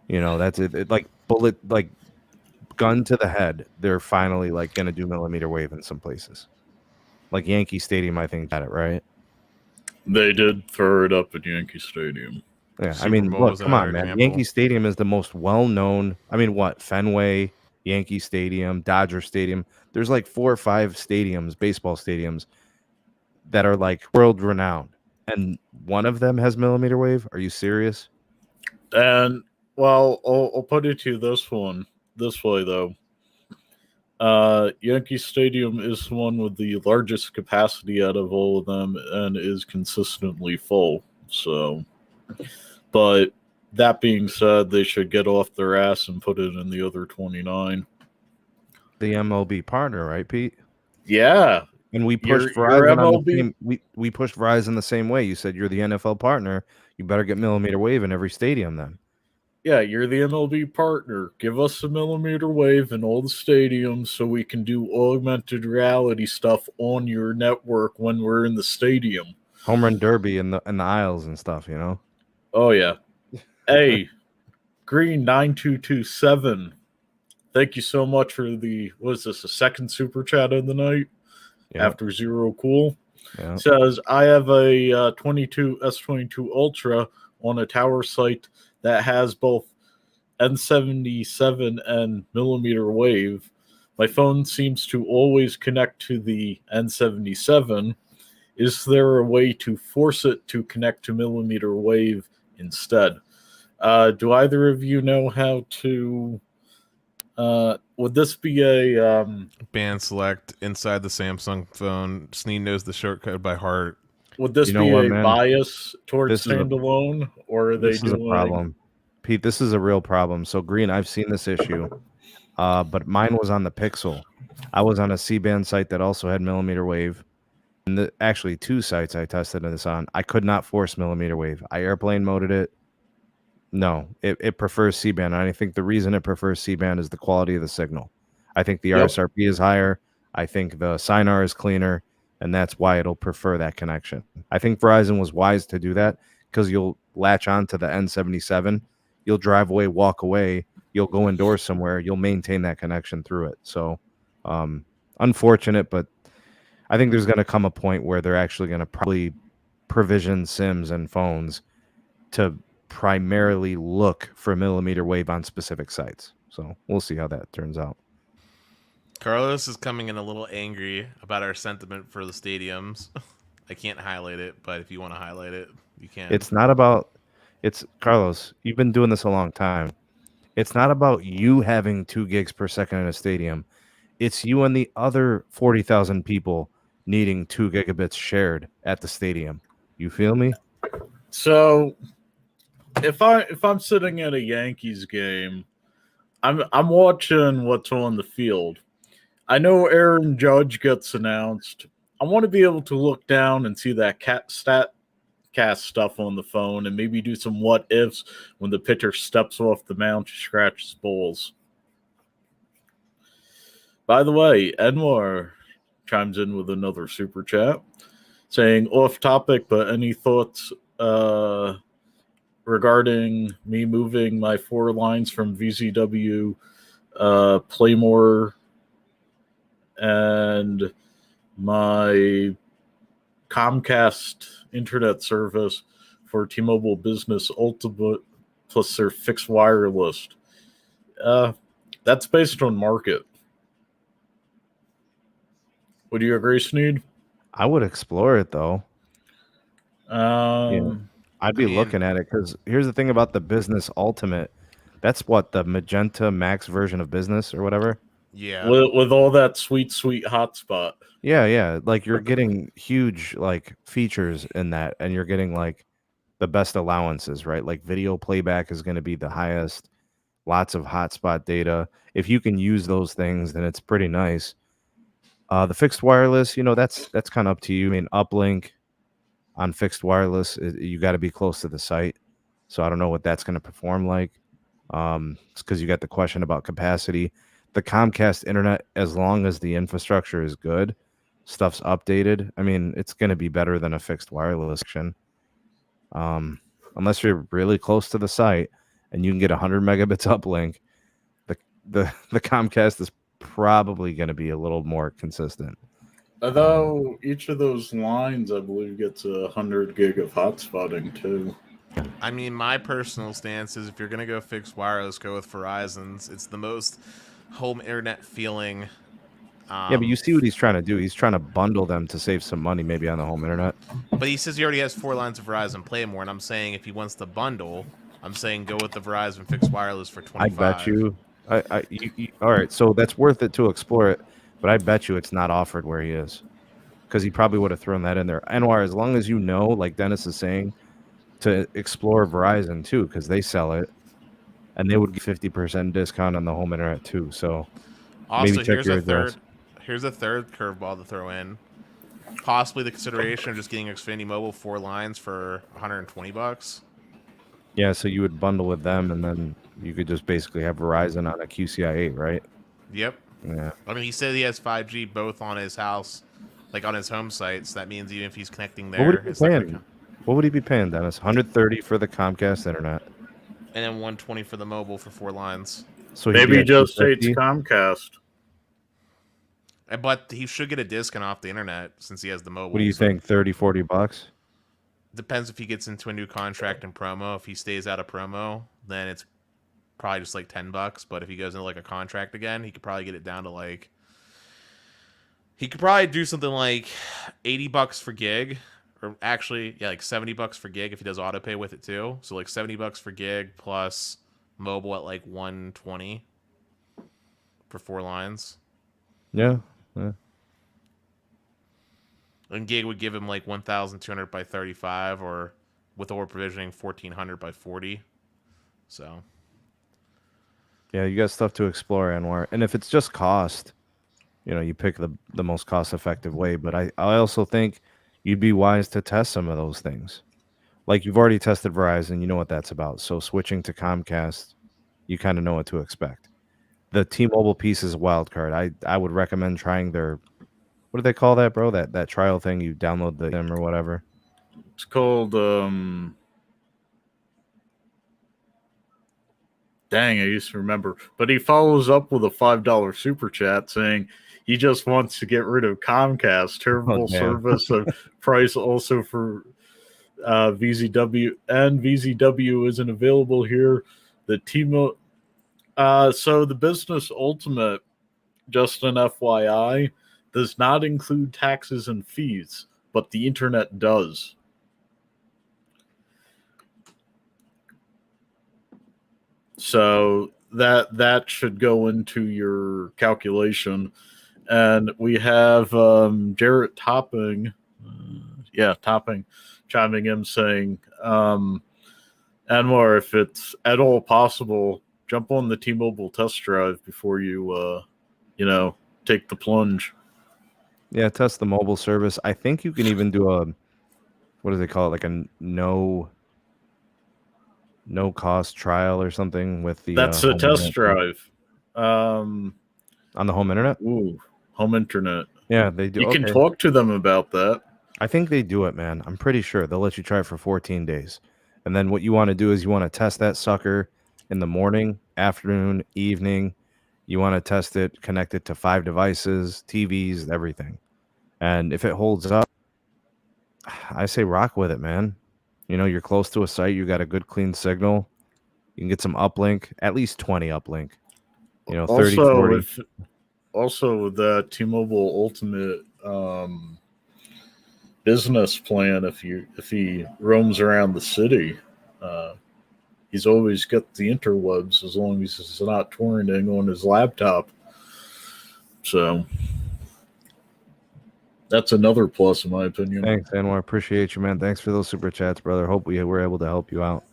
That's it. Like bullet, like gun to the head. They're finally like going to do millimeter wave in some places. Like Yankee Stadium, I think, got it right. They did throw it up at Yankee Stadium. Yeah, I mean, look, come on, man. Yankee Stadium is the most well-known. I mean, what? Fenway, Yankee Stadium, Dodger Stadium. There's like 4 or 5 stadiums, baseball stadiums, that are like world-renowned. And one of them has millimeter wave? Are you serious? And, well, I'll put it to you this way, though. Yankee Stadium is the one with the largest capacity out of all of them and is consistently full. So, but that being said, they should get off their ass and put it in the other 29. The MLB partner, right, Pete? Yeah. And we pushed Verizon on the same, we pushed Verizon the same way. You said you're the NFL partner. You better get millimeter wave in every stadium then. Yeah, you're the MLB partner. Give us a millimeter wave in all the stadiums so we can do augmented reality stuff on your network when we're in the stadium. Home run derby in the aisles and stuff, Oh yeah. Hey, Green 9227. Thank you so much for the a second super chat of the night. Yeah. After Zero Cool. Yeah. Says, I have a S22 Ultra on a tower site that has both N77 and millimeter wave. My phone seems to always connect to the N77. Is there a way to force it to connect to millimeter wave instead? Do either of you know how to... would this be a band select inside the Samsung phone? Sneed knows the shortcut by heart. Would this be a bias towards standalone, or are they doing? This is a problem, Pete. This is a real problem. So Green, I've seen this issue, but mine was on the Pixel, I was on a C-band site that also had millimeter wave. And actually, 2 sites I tested this on. I could not force millimeter wave. I airplane moded it. No, it prefers C-band. And I think the reason it prefers C-band is the quality of the signal. I think the RSRP is higher. I think the SINAR is cleaner, and that's why it'll prefer that connection. I think Verizon was wise to do that because you'll latch on to the N77. You'll drive away, walk away. You'll go indoors somewhere. You'll maintain that connection through it. So, unfortunate, but I think there's going to come a point where they're actually going to probably provision SIMs and phones to primarily look for millimeter wave on specific sites. So we'll see how that turns out. Carlos is coming in a little angry about our sentiment for the stadiums. I can't highlight it, but if you want to highlight it, you can. It's not about, it's Carlos, you've been doing this a long time. It's not about you having 2 gigs per second in a stadium. It's you and the other 40,000 people needing 2 gigabits shared at the stadium. You feel me? So if I'm sitting at a Yankees game, I'm watching what's on the field. I know Aaron Judge gets announced. I want to be able to look down and see that StatCast stuff on the phone and maybe do some what ifs when the pitcher steps off the mound to scratch his balls. By the way, Enwar chimes in with another super chat saying off topic, but any thoughts regarding me moving my 4 lines from VZW Playmore and my Comcast internet service for T-Mobile Business Ultimate plus their fixed wireless? That's based on market. Would you agree, Sneed? I would explore it though. Yeah. I'd be looking at it because here's the thing about the Business Ultimate. That's what the Magenta Max version of Business or whatever. Yeah. With all that sweet hotspot. Yeah. Like you're getting huge like features in that, and you're getting like the best allowances, right? Like video playback is going to be the highest. Lots of hotspot data. If you can use those things, then it's pretty nice. The fixed wireless, that's kind of up to you. I mean, uplink on fixed wireless, you got to be close to the site. So I don't know what that's going to perform like. It's because you got the question about capacity. The Comcast internet, as long as the infrastructure is good, stuff's updated. I mean, it's going to be better than a fixed wireless connection. Unless you're really close to the site and you can get 100 megabits uplink, the Comcast is probably going to be a little more consistent. Although each of those lines, I believe, gets 100 gig of hotspotting too. I mean, my personal stance is if you're going to go fixed wireless, go with Verizon's. It's the most home internet feeling. Yeah, but you see what he's trying to do. He's trying to bundle them to save some money maybe on the home internet. But he says he already has 4 lines of Verizon Play More, and I'm saying if he wants to bundle, I'm saying go with the Verizon fixed wireless for $25. I bet you. All right, so that's worth it to explore it, but I bet you it's not offered where he is, because he probably would have thrown that in there. Anwar, as long as you know, like Dennis is saying, to explore Verizon too, because they sell it, and they would give 50% discount on the home internet too. So also, maybe check your address. Here's a third curveball to throw in. Possibly the consideration of just getting Xfinity Mobile 4 lines for $120. Yeah, so you would bundle with them, and then you could just basically have Verizon on a QCI 8, right? Yep. Yeah. I mean, he said he has 5G both on his house, like on his home site. So that means even if he's connecting there, what would he be paying, Dennis? $130 for the Comcast internet, and then $120 for the mobile for 4 lines. So maybe just say it's Comcast. But he should get a discount off the internet since he has the mobile. What do you think? $30-$40? Depends if he gets into a new contract and promo. If he stays out of promo, then it's probably just like $10. But if he goes into like a contract again, he could probably get it down to like. He could probably do something like $80 for gig, or actually, yeah, like $70 for gig if he does auto pay with it too. So like $70 for gig plus mobile at like $120 for 4 lines. Yeah. And gig would give him like 1,200 by 35, or with over provisioning 1,400 by 40. Yeah, you got stuff to explore, Anwar. And if it's just cost, you pick the most cost effective way. But I also think you'd be wise to test some of those things. Like you've already tested Verizon, you know what that's about. So switching to Comcast, you kind of know what to expect. The T-Mobile piece is a wild card. I would recommend trying their, what do they call that, bro? That trial thing you download the SIM or whatever. It's called dang, I used to remember. But he follows up with a $5 super chat saying he just wants to get rid of Comcast. Terrible service of price also for VZW, and VZW isn't available here. The T-Mobile, so the Business Ultimate, just an FYI, does not include taxes and fees, but the internet does. So that should go into your calculation. And we have Jarrett Topping, chiming in saying, Anwar, if it's at all possible, jump on the T-Mobile test drive before you, take the plunge. Yeah, test the mobile service. I think you can even do what do they call it? Like a no cost trial or something with the. That's a test drive. On the home internet? Ooh, home internet. Yeah, they do. You can talk to them about that. I think they do it, man. I'm pretty sure they'll let you try it for 14 days. And then what you want to do is you want to test that sucker in the morning, afternoon, evening. You want to test it, connect it to 5 devices, TVs, everything. And if it holds up, I say rock with it, man. You're close to a site. You got a good, clean signal. You can get some uplink, at least 20 uplink. 30, 40. Also, the T-Mobile Ultimate business plan, if he roams around the city, he's always got the interwebs as long as he's not torrenting on his laptop. So that's another plus in my opinion. Thanks, Anwar. Appreciate you, man. Thanks for those super chats, brother. Hope we were able to help you out.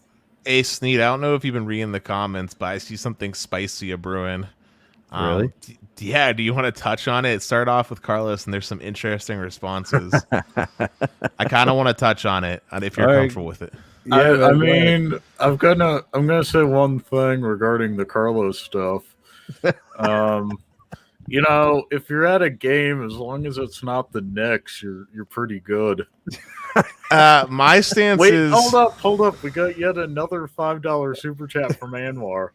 Hey, Sneed, I don't know if you've been reading the comments, but I see something spicy a brewing. Really? Yeah. Do you want to touch on it? It started off with Carlos, and there's some interesting responses. I kind of want to touch on it, if you're comfortable with it. Yeah, I mean, I'm gonna say one thing regarding the Carlos stuff. If you're at a game, as long as it's not the Knicks, you're pretty good. My stance is. Hold up. We got yet another $5 super chat from Anwar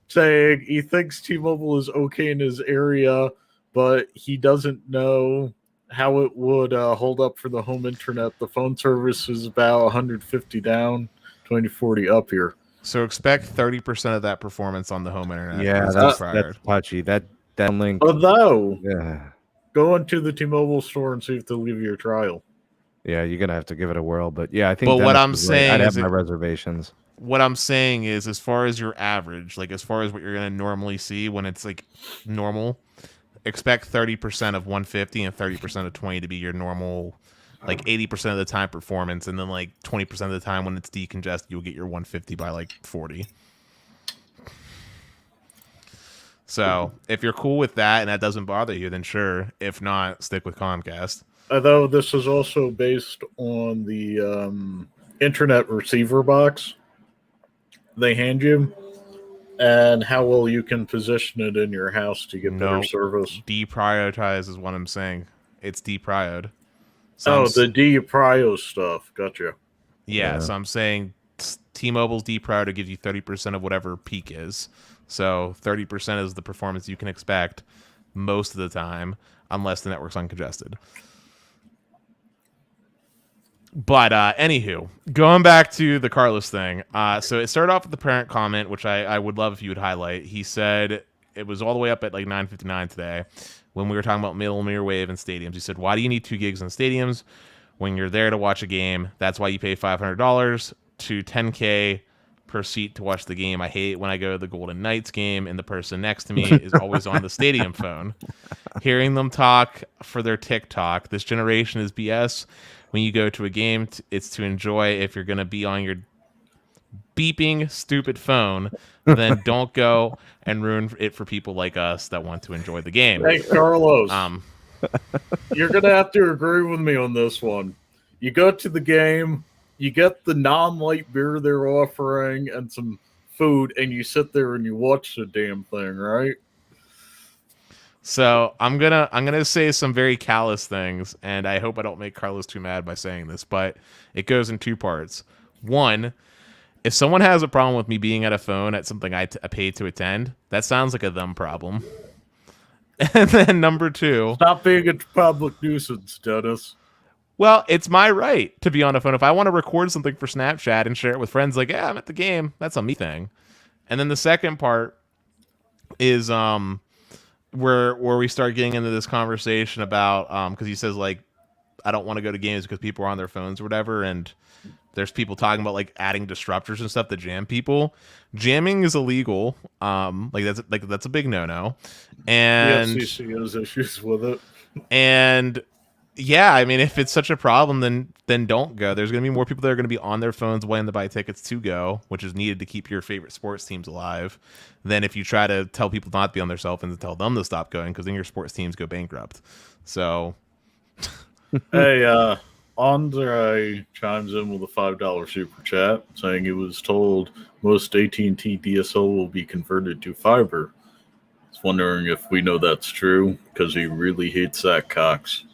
saying he thinks T-Mobile is okay in his area, but he doesn't know how it would hold up for the home internet. The phone service is about 150 down, 2040 up here. So expect 30% of that performance on the home internet. Yeah, that's touchy. That link. Although, go into the T-Mobile store and see if they'll give you a trial. Yeah, you're gonna have to give it a whirl, but yeah, I think. But what I'm saying, I'd have my reservations. What I'm saying is, as far as your average, like as far as what you're gonna normally see when it's like normal, expect 30% of 150 and 30% of 20 to be your normal, like 80% of the time performance, and then like 20% of the time when it's decongested, you'll get your 150 by like 40. So if you're cool with that and that doesn't bother you, then sure. If not, stick with Comcast. Although this is also based on the internet receiver box they hand you, and how well you can position it in your house to get better service. Deprioritize is what I'm saying. It's depriored. The deprio stuff. Gotcha. Yeah, so I'm saying T-Mobile's deprior to give you 30% of whatever peak is. So 30% is the performance you can expect most of the time, unless the network's uncongested. But anywho, going back to the Carlos thing. So it started off with the parent comment, which I would love if you would highlight. He said it was all the way up at like 9:59 today when we were talking about mmWave and stadiums. He said, why do you need 2 gigs in stadiums when you're there to watch a game? That's why you pay $500 to $10K per seat to watch the game. I hate when I go to the Golden Knights game and the person next to me is always on the stadium phone. Hearing them talk for their TikTok. This generation is BS. When you go to a game, it's to enjoy. If you're going to be on your beeping stupid phone, then don't go and ruin it for people like us that want to enjoy the game. Hey, Carlos, you're going to have to agree with me on this one. You go to the game, you get the non-light beer they're offering and some food, and you sit there and you watch the damn thing, right? So I'm gonna say some very callous things, and I hope I don't make Carlos too mad by saying this, but it goes in two parts. One, if someone has a problem with me being at a phone at something I paid to attend, that sounds like a them problem. And then number two, stop being a public nuisance, Dennis. Well, it's my right to be on a phone. If I want to record something for Snapchat and share it with friends, like, yeah, I'm at the game, that's a me thing. And then the second part is where we start getting into this conversation about because he says like I don't want to go to games because people are on their phones or whatever, and there's people talking about like adding disruptors and stuff to jam people. Jamming is illegal. That's a big no-no. And the FCC has issues with it. And yeah, I mean, if it's such a problem, then don't go. There's going to be more people that are going to be on their phones waiting to buy tickets to go, which is needed to keep your favorite sports teams alive, than if you try to tell people not to be on their cell phones and tell them to stop going, because then your sports teams go bankrupt. So, hey, Andre chimes in with a $5 super chat saying he was told most AT&T DSL will be converted to fiber. I was wondering if we know that's true, because he really hates that Cox.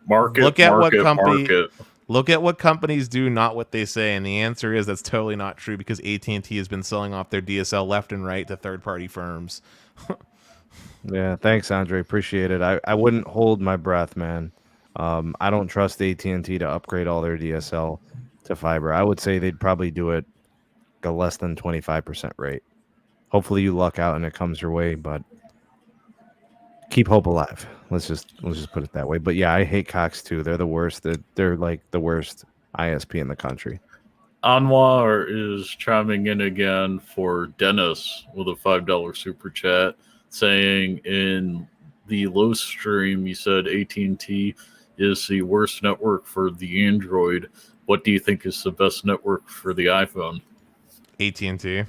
Look at what companies do, not what they say, and the answer is that's totally not true, because AT&T has been selling off their DSL left and right to third-party firms. Yeah, thanks, Andre. Appreciate it. I wouldn't hold my breath, man. I don't trust AT&T to upgrade all their DSL to fiber. I would say they'd probably do it a less than 25% rate. Hopefully you luck out and it comes your way, but keep hope alive. Let's just put it that way. But yeah, I hate Cox too. They're the worst. They're like the worst ISP in the country. Anwar is chiming in again for Dennis with a $5 super chat, saying in the low stream you said AT&T is the worst network for the Android. What do you think is the best network for the iPhone? AT&T.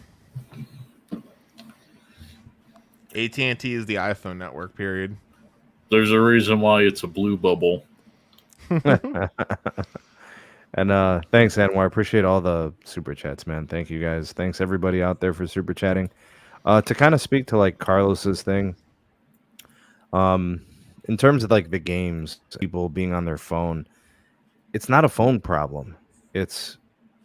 AT&T is the iPhone network, period. There's a reason why it's a blue bubble. And thanks, Anwar. I appreciate all the super chats, man. Thank you, guys. Thanks, everybody out there for super chatting. To kind of speak to like Carlos's thing, in terms of like the games, people being on their phone, it's not a phone problem. It's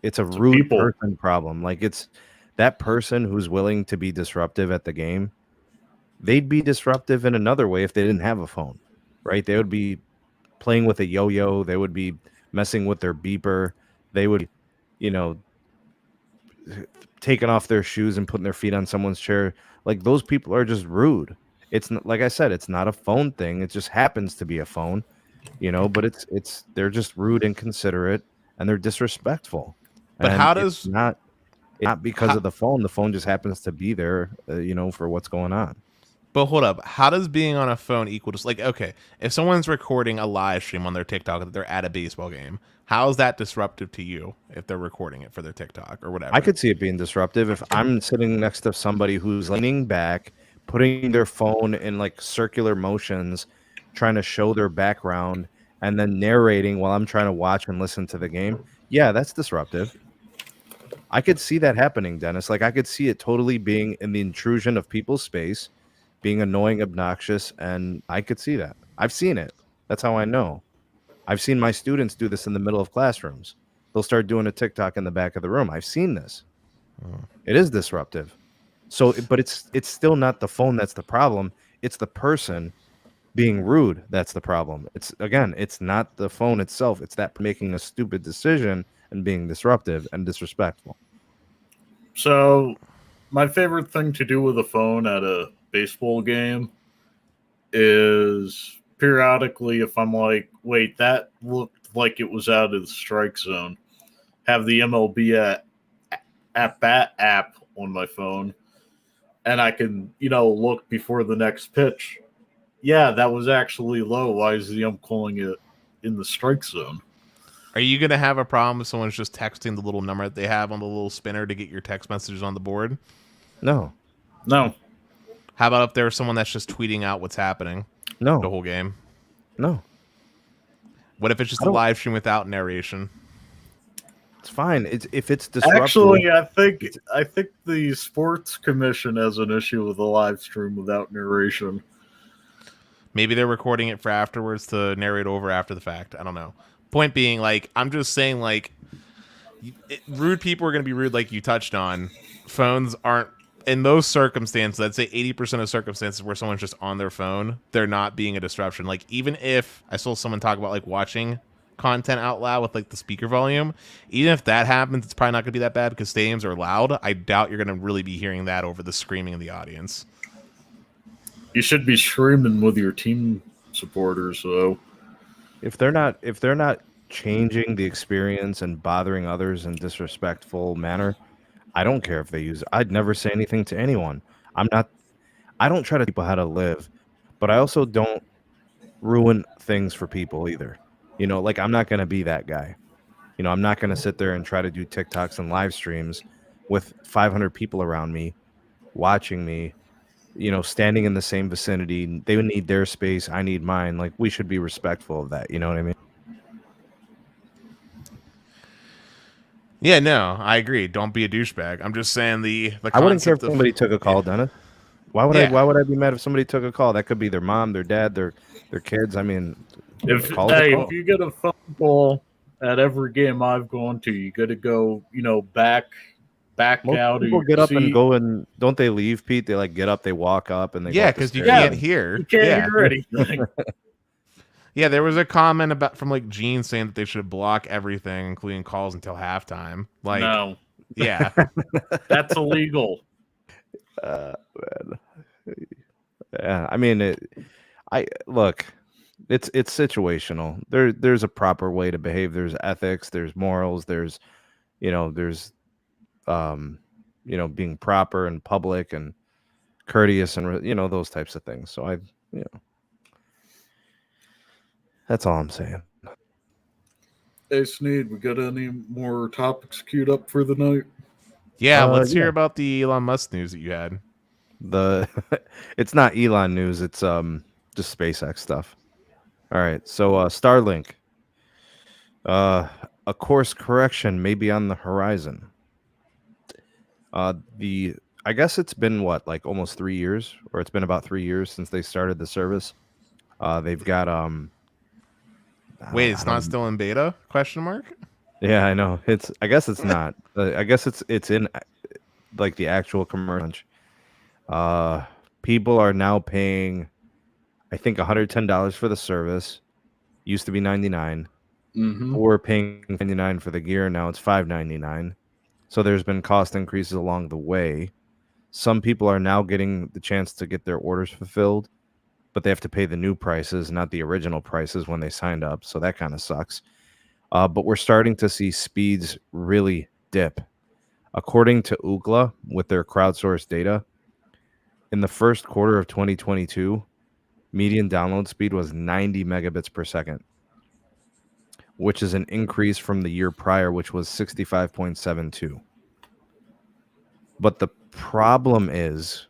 a rude person problem. Like it's that person who's willing to be disruptive at the game. They'd be disruptive in another way if they didn't have a phone, right? They would be playing with a yo-yo. They would be messing with their beeper. They would, taking off their shoes and putting their feet on someone's chair. Like those people are just rude. It's not, like I said, it's not a phone thing. It just happens to be a phone, but it's they're just rude, inconsiderate, and they're disrespectful. But and how does it's not because of the phone? The phone just happens to be there, for what's going on. But hold up, how does being on a phone equal to, like, okay, if someone's recording a live stream on their TikTok that they're at a baseball game, how is that disruptive to you if they're recording it for their TikTok or whatever? I could see it being disruptive if I'm sitting next to somebody who's leaning back, putting their phone in like circular motions, trying to show their background, and then narrating while I'm trying to watch and listen to the game. Yeah, that's disruptive. I could see that happening, Dennis. Like I could see it totally being in the intrusion of people's space, being annoying, obnoxious, and I could see that. I've seen it. That's how I know. I've seen my students do this in the middle of classrooms. They'll start doing a TikTok in the back of the room. I've seen this. It is disruptive. So, but it's still not the phone that's the problem. It's the person being rude that's the problem. It's not the phone itself. It's that making a stupid decision and being disruptive and disrespectful. So, my favorite thing to do with a phone at a baseball game is periodically, if I'm like, wait, that looked like it was out of the strike zone, have the MLB at-bat app on my phone, and I can, look before the next pitch. Yeah, that was actually low. Why is the ump calling it in the strike zone? Are you gonna have a problem if someone's just texting the little number that they have on the little spinner to get your text messages on the board? No. How about if there's someone that's just tweeting out what's happening? No. The whole game. No. What if it's just a live stream without narration? It's fine. If it's disruptive. Actually, I think the sports commission has an issue with the live stream without narration. Maybe they're recording it for afterwards to narrate over after the fact. I don't know. Point being, like, I'm just saying, like, rude people are going to be rude, like you touched on. Phones aren't, in those circumstances, I'd say 80% of circumstances where someone's just on their phone, they're not being a disruption. Like, even if I saw someone talk about, like, watching content out loud with, like, the speaker volume, even if that happens, it's probably not going to be that bad because stadiums are loud. I doubt you're going to really be hearing that over the screaming of the audience. You should be screaming with your team supporters, though. If they're not changing the experience and bothering others in disrespectful manner, I don't care if they use it. I'd never say anything to anyone. I don't try to tell people how to live, but I also don't ruin things for people either. You know, like, I'm not going to be that guy. You know, I'm not going to sit there and try to do TikToks and live streams with 500 people around me watching me, you know, standing in the same vicinity. They would need their space. I need mine. Like, we should be respectful of that. You know what I mean? Yeah, no, I agree. Don't be a douchebag. I'm just saying the I wouldn't care if somebody took a call, Dennis. Why would I be mad if somebody took a call? That could be their mom, their dad, their kids. I mean, if you get a phone call at every game I've gone to, you got to go, you know, back most out. People get up and go, and don't they leave, Pete? They like get up, they walk up, and they because you can't hear. You can't hear anything. Yeah, there was a comment from like Gene saying that they should block everything, including calls, until halftime. Like, no, yeah, that's illegal. Man. Yeah, I mean, look, it's situational. There's a proper way to behave. There's ethics. There's morals. There's being proper and public and courteous and those types of things. So that's all I'm saying. Hey, Sneed, we got any more topics queued up for the night? Yeah, let's hear about the Elon Musk news that you had. It's not Elon news. It's just SpaceX stuff. All right. So Starlink, a course correction may be on the horizon. I guess it's been like almost 3 years, or it's been about 3 years since they started the service. They've got Wait, it's not still in beta? Question mark? Yeah, I know. I guess it's not. I guess it's in like the actual commercial launch. People are now paying, I think, $110 for the service. Used to be $99. Mm-hmm. We're paying $99 for the gear. Now it's $599. So there's been cost increases along the way. Some people are now getting the chance to get their orders fulfilled, but they have to pay the new prices, not the original prices when they signed up. So that kind of sucks. But we're starting to see speeds really dip. According to Ookla, with their crowdsourced data, in the first quarter of 2022, median download speed was 90 megabits per second, which is an increase from the year prior, which was 65.72. But the problem is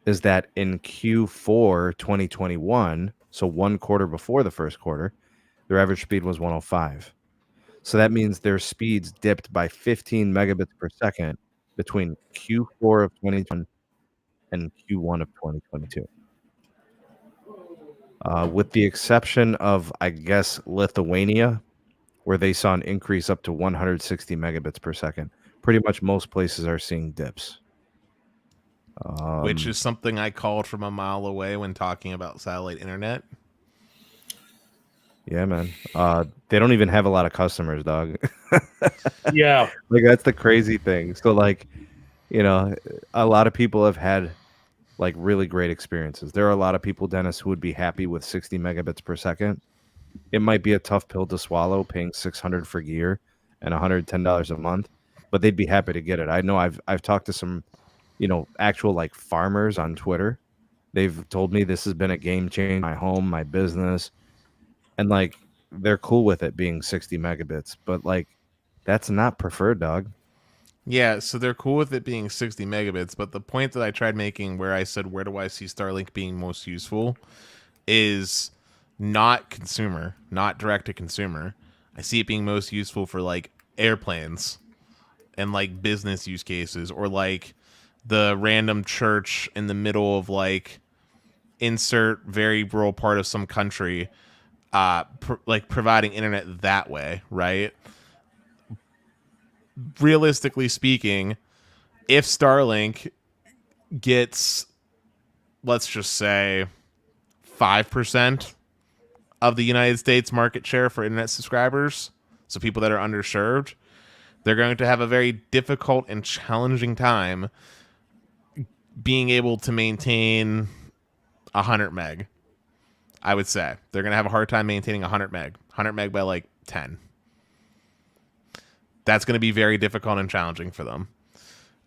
that in Q4 2021, so 1 quarter before the first quarter, their average speed was 105. So that means their speeds dipped by 15 megabits per second between Q4 of 2021 and Q1 of 2022. With the exception of, I guess, Lithuania, where they saw an increase up to 160 megabits per second. Pretty much most places are seeing dips. Which is something I called from a mile away when talking about satellite internet. Yeah, man. They don't even have a lot of customers, dog. Yeah. Like, that's the crazy thing. So, like, a lot of people have had, like, really great experiences. There are a lot of people, Dennis, who would be happy with 60 megabits per second. It might be a tough pill to swallow, paying $600 for gear and $110 a month, but they'd be happy to get it. I know I've talked to some, actual like farmers on Twitter. They've told me this has been a game changer in my home, my business, and like they're cool with it being 60 megabits, but like that's not preferred, dog. Yeah, so they're cool with it being 60 megabits, but the point that I tried making where I said, where do I see Starlink being most useful, is not consumer, not direct to consumer. I see it being most useful for like airplanes and like business use cases, or like the random church in the middle of like insert very rural part of some country, like providing internet that way, right? Realistically speaking, if Starlink gets, let's just say, 5% of the United States market share for internet subscribers, so people that are underserved, they're going to have a very difficult and challenging time being able to maintain 100 meg. I would say they're going to have a hard time maintaining 100 meg. 100 meg by like 10. That's going to be very difficult and challenging for them.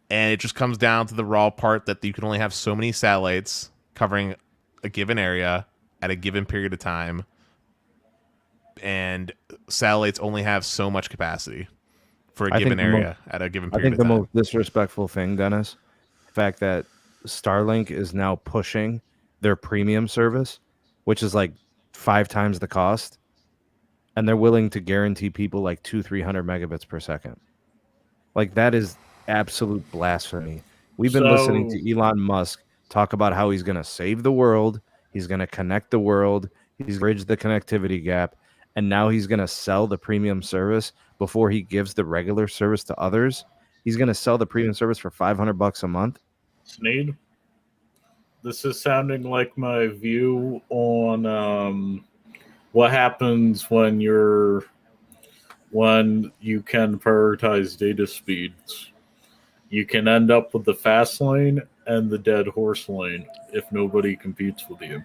And it just comes down to the raw part that you can only have so many satellites covering a given area at a given period of time. And satellites only have so much capacity for a given area at a given period of time. I think the most disrespectful thing, Dennis, the fact that Starlink is now pushing their premium service, which is like 5 times the cost, and they're willing to guarantee people like 200-300 megabits per second. Like, that is absolute blasphemy. We've been listening to Elon Musk talk about how he's going to save the world, he's going to connect the world, he's bridged the connectivity gap, and now he's going to sell the premium service before he gives the regular service to others. He's going to sell the premium service for $500 a month. Sneed, this is sounding like my view on what happens when you can prioritize data speeds. You can end up with the fast lane and the dead horse lane if nobody competes with you.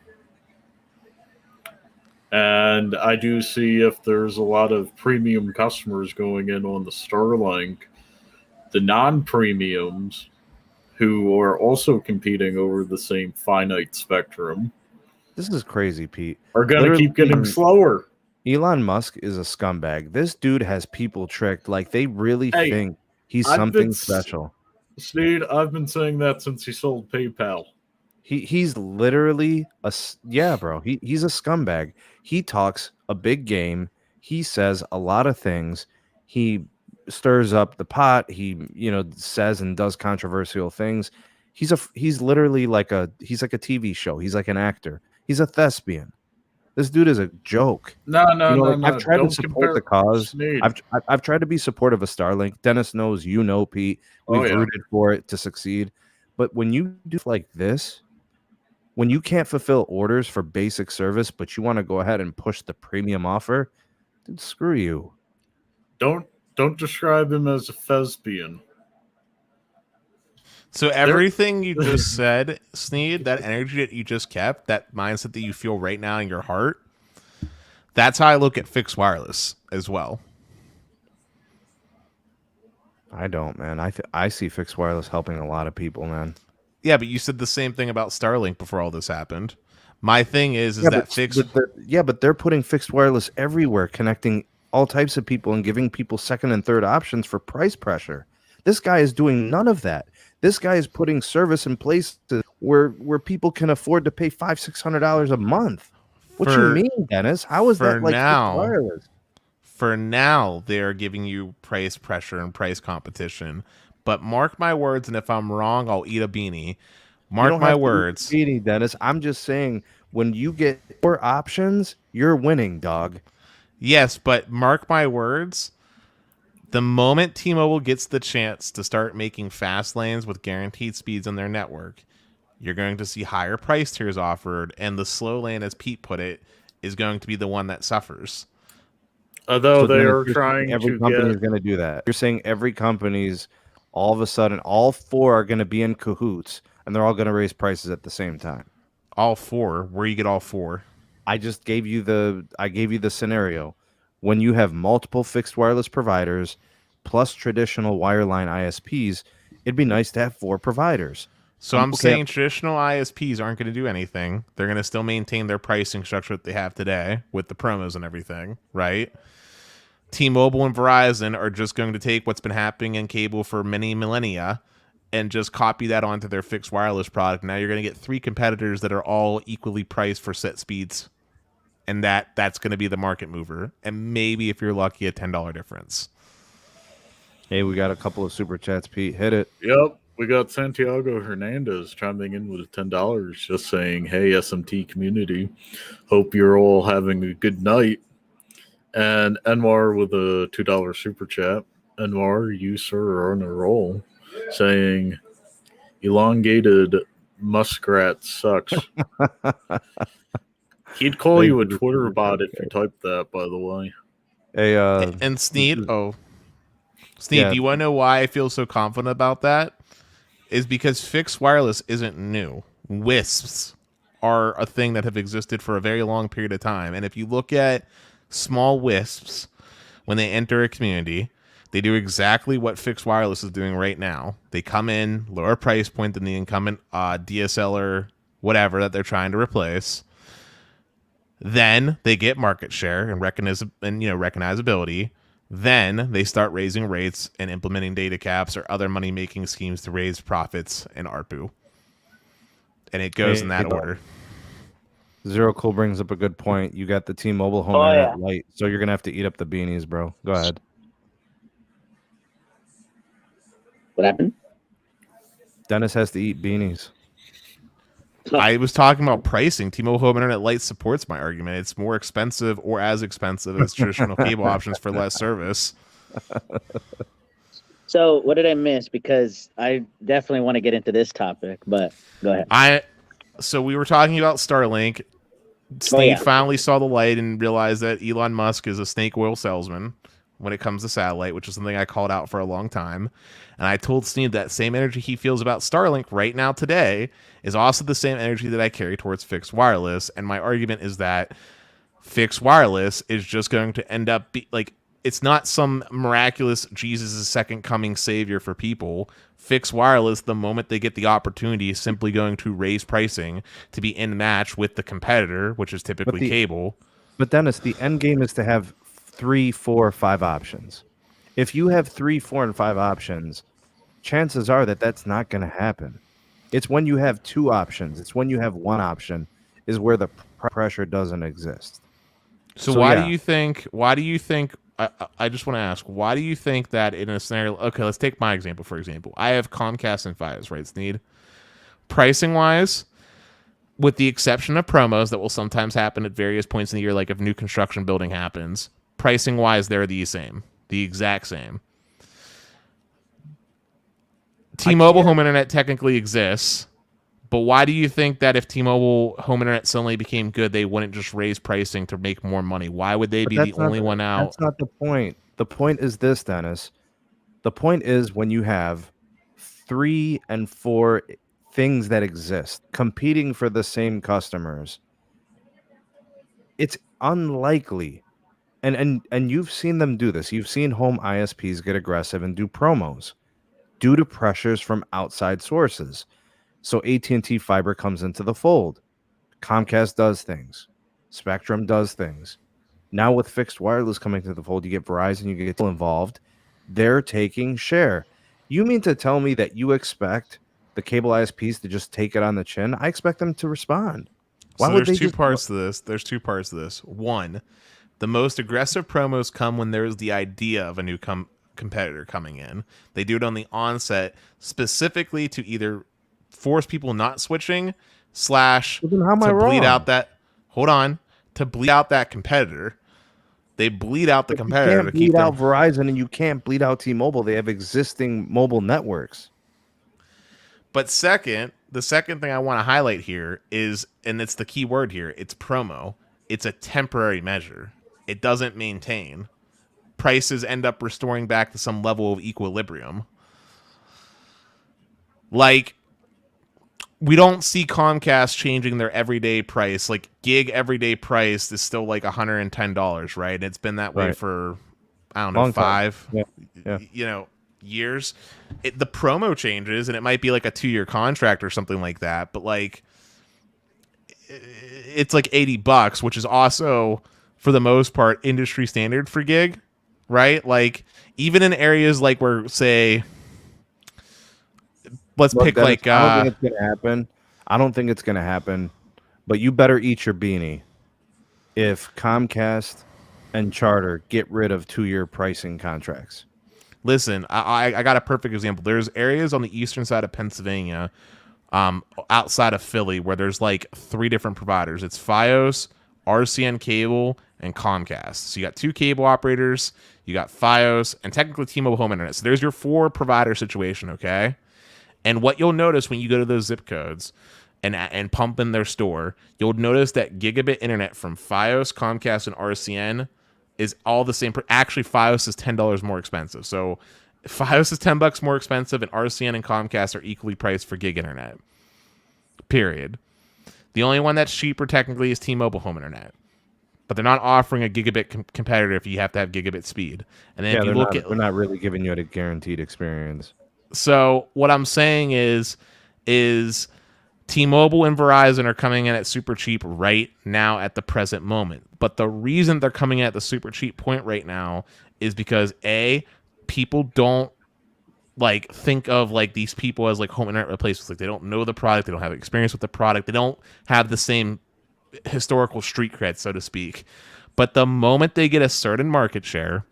And I do see if there's a lot of premium customers going in on the Starlink, the non-premiums who are also competing over the same finite spectrum. This is crazy, Pete. Are going to keep getting slower. Elon Musk is a scumbag. This dude has people tricked. Like, they really think he's something special. Sneed, I've been saying that since he sold PayPal. He's literally bro. He's a scumbag. He talks a big game. He says a lot of things. He stirs up the pot. He, says and does controversial things. He's literally like a TV show. He's like an actor. He's a thespian. This dude is a joke. No. I've tried to support the cause. I've tried to be supportive of Starlink. Dennis knows, Pete. We've rooted for it to succeed. But when you do like this, when you can't fulfill orders for basic service, but you want to go ahead and push the premium offer, dude, screw you. Don't describe him as a thespian. So everything you just said, Sneed, that energy that you just kept, that mindset that you feel right now in your heart, that's how I look at fixed wireless as well. I don't, man. I see fixed wireless helping a lot of people, man. Yeah, but you said the same thing about Starlink before all this happened. My thing is that fixed... But they're putting fixed wireless everywhere, connecting all types of people and giving people second and third options for price pressure. This guy is doing none of that. This guy is putting service in place where people can afford to pay $500-$600 a month. What you mean, Dennis? How is that like fixed wireless? For now, they are giving you price pressure and price competition. But mark my words, and if I'm wrong, I'll eat a beanie. Mark my words. Beanie, Dennis. I'm just saying, when you get more options, you're winning, dog. Yes, but mark my words. The moment T-Mobile gets the chance to start making fast lanes with guaranteed speeds on their network, you're going to see higher price tiers offered, and the slow lane, as Pete put it, is going to be the one that suffers. Although they are trying to every company is going to do that. You're saying every company's all of a sudden, all four are going to be in cahoots, and they're all going to raise prices at the same time. All four? Where you get all four? I just gave you the scenario. When you have multiple fixed wireless providers plus traditional wireline ISPs, it'd be nice to have 4 providers. So I'm saying traditional ISPs aren't going to do anything. They're going to still maintain their pricing structure that they have today with the promos and everything, right? T-Mobile and Verizon are just going to take what's been happening in cable for many millennia and just copy that onto their fixed wireless product. Now you're going to get 3 competitors that are all equally priced for set speeds. And that's going to be the market mover. And maybe, if you're lucky, a $10 difference. Hey, we got a couple of super chats, Pete. Hit it. Yep. We got Santiago Hernandez chiming in with $10, just saying, hey, SMT community, hope you're all having a good night. And Enwar with a $2 super chat. Enwar, you, sir, are on a roll, saying, elongated muskrat sucks. He'd call you a Twitter bot if you typed that, by the way. Hey, and Sneed, Sneed, do you want to know why I feel so confident about that? Is because fixed wireless isn't new. WISPs are a thing that have existed for a very long period of time. And if you look at small WISPs, when they enter a community, they do exactly what fixed wireless is doing right now. They come in, lower price point than the incumbent DSL or whatever that they're trying to replace. Then they get market share and recognizability. Then they start raising rates and implementing data caps or other money-making schemes to raise profits and ARPU. And it goes in that order. Zero Cool brings up a good point. You got the T-Mobile Home Internet Lite, so you're going to have to eat up the beanies, bro. Go ahead. What happened? Dennis has to eat beanies. I was talking about pricing. T-Mobile Home Internet Lite supports my argument. It's more expensive or as expensive as traditional cable options for less service. So what did I miss? Because I definitely want to get into this topic, but go ahead. So we were talking about Starlink. Steve finally saw the light and realized that Elon Musk is a snake oil salesman when it comes to satellite, which is something I called out for a long time. And I told Steve that same energy he feels about Starlink right now today is also the same energy that I carry towards fixed wireless. And my argument is that fixed wireless is just going to end up it's not some miraculous Jesus' second coming savior for people. Fixed wireless, the moment they get the opportunity, is simply going to raise pricing to be in match with the competitor, which is typically cable. But Dennis, the end game is to have 3, 4, 5 options. If you have 3, 4, and 5 options, chances are that that's not going to happen. It's when you have 2 options. It's when you have 1 option is where the pressure doesn't exist. So why do you think? I just want to ask, why do you think that in a scenario? Okay, let's take my example. For example, I have Comcast and Fios, right? Sneed. Pricing wise, with the exception of promos that will sometimes happen at various points in the year, like if new construction building happens. Pricing wise, they're the exact same. T-Mobile Home Internet technically exists, but why do you think that if T-Mobile Home Internet suddenly became good, they wouldn't just raise pricing to make more money? Why would they be the only one out? That's not the point. The point is this, Dennis. The point is when you have 3 and 4 things that exist competing for the same customers, it's unlikely. And you've seen them do this. You've seen home ISPs get aggressive and do promos due to pressures from outside sources. So AT&T Fiber comes into the fold. Comcast does things. Spectrum does things. Now with fixed wireless coming to the fold, you get Verizon, you get involved. They're taking share. You mean to tell me that you expect the cable ISPs to just take it on the chin? I expect them to respond. Why would there's 2 parts to this. There's 2 parts to this. One, the most aggressive promos come when there's the idea of a new competitor coming in. They do it on the onset specifically to either force people not switching / to bleed out that competitor. They bleed out the competitor. You can't bleed out Verizon and you can't bleed out T-Mobile. They have existing mobile networks. But the second thing I want to highlight here is, and it's the key word here, it's promo. It's a temporary measure. It doesn't maintain. Prices end up restoring back to some level of equilibrium. Like, we don't see Comcast changing their everyday price. Like, gig everyday price is still like $110, right? And it's been that way for, I don't know, 5. Yeah. years, the promo changes, and it might be like a 2-year contract or something like that. But like, it's like $80, which is also for the most part industry standard for gig, right? Like even in areas like where, say, let's pick Dennis, like I don't think it's gonna happen. I don't think it's gonna happen, but you better eat your beanie if Comcast and Charter get rid of 2-year pricing contracts. Listen, I got a perfect example. There's areas on the eastern side of Pennsylvania, outside of Philly, where there's like 3 different providers. It's Fios, RCN Cable, and Comcast. So you got 2 cable operators, you got Fios, and technically T-Mobile Home Internet. So there's your 4 provider situation, okay? And what you'll notice when you go to those zip codes and pump in their store, you'll notice that gigabit internet from Fios, Comcast, and RCN is all the same. Actually, Fios is $10 more expensive. So Fios is $10 more expensive, and RCN and Comcast are equally priced for gig internet. Period. The only one that's cheaper technically is T-Mobile Home Internet, but they're not offering a gigabit competitor if you have to have gigabit speed. And then if you look at, they're not really giving you a guaranteed experience. So what I'm saying is T-Mobile and Verizon are coming in at super cheap right now at the present moment. But the reason they're coming in at the super cheap point right now is because people don't like think of like these people as like home internet replacements. Like they don't know the product, they don't have experience with the product, they don't have the same historical street cred, so to speak. But the moment they get a certain market share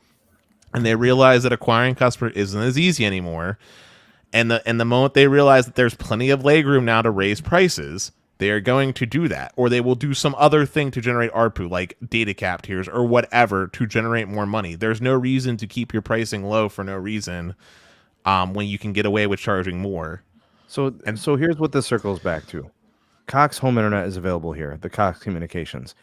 and they realize that acquiring customers isn't as easy anymore, and the moment they realize that there's plenty of legroom now to raise prices, they are going to do that, or they will do some other thing to generate ARPU, like data cap tiers or whatever, to generate more money. There's no reason to keep your pricing low for no reason, when you can get away with charging more. So here's what this circles back to. Cox Home Internet is available here, the Cox Communications.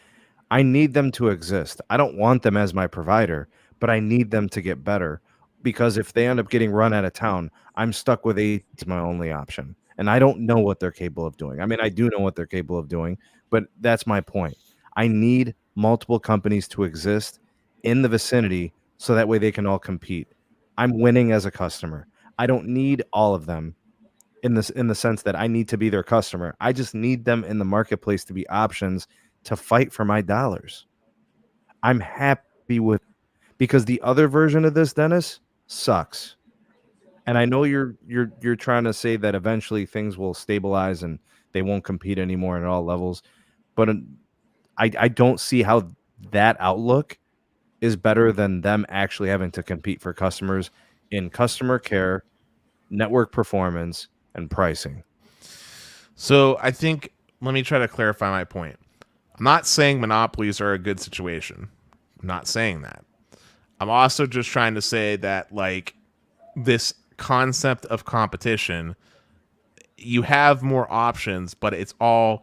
I need them to exist. I don't want them as my provider, but I need them to get better, because if they end up getting run out of town, I'm stuck with AT&T as my only option. And I don't know what they're capable of doing. I mean, I do know what they're capable of doing, but that's my point. I need multiple companies to exist in the vicinity so that way they can all compete. I'm winning as a customer. I don't need all of them in the sense that I need to be their customer. I just need them in the marketplace to be options to fight for my dollars. I'm happy with, because the other version of this, Dennis, sucks. And I know you're trying to say that eventually things will stabilize and they won't compete anymore at all levels, but I don't see how that outlook is better than them actually having to compete for customers in customer care, network performance, and pricing. So I think, let me try to clarify my point. I'm not saying monopolies are a good situation. I'm not saying that. I'm also just trying to say that, like, this concept of competition, you have more options, but it's kind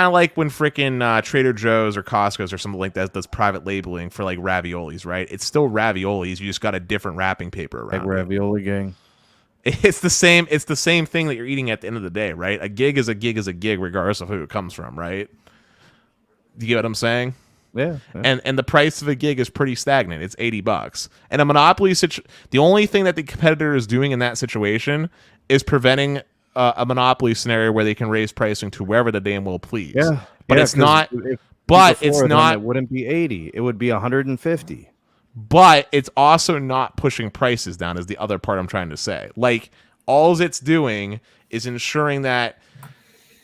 of like when freaking Trader Joe's or Costco's or something like that does private labeling for like raviolis, right? It's still raviolis, you just got a different wrapping paper around. Like ravioli gang. It's the same thing that you're eating at the end of the day, right? A gig is a gig regardless of who it comes from, right? Do you get what I'm saying? Yeah. And the price of a gig is pretty stagnant. It's $80. And a monopoly the only thing that the competitor is doing in that situation is preventing a monopoly scenario where they can raise pricing to wherever the damn will please. Yeah. But it's not. But it's not. It wouldn't be 80. It would be 150. But it's also not pushing prices down, is the other part I'm trying to say. Like, all it's doing is ensuring that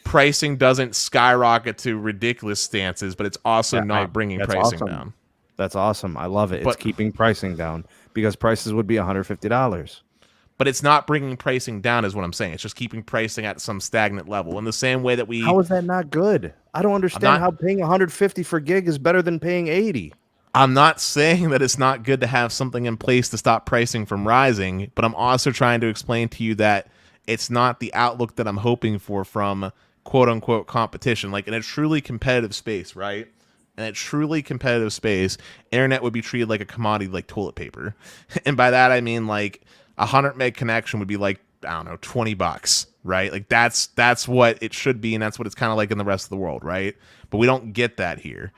pricing doesn't skyrocket to ridiculous stances, but it's also not bringing pricing down. That's awesome. I love it. It's keeping pricing down, because prices would be $150. But it's not bringing pricing down, is what I'm saying. It's just keeping pricing at some stagnant level. In the same way that we... How is that not good? I don't understand how paying $150 for gig is better than paying $80. I'm not saying that it's not good to have something in place to stop pricing from rising, but I'm also trying to explain to you that it's not the outlook that I'm hoping for from quote-unquote competition. Like, in a truly competitive space, right? In a truly competitive space, internet would be treated like a commodity, like toilet paper. And by that, I mean, like, a 100 meg connection would be like, I don't know, $20. right? Like that's what it should be, and that's what it's kind of like in the rest of the world, right? But we don't get that here.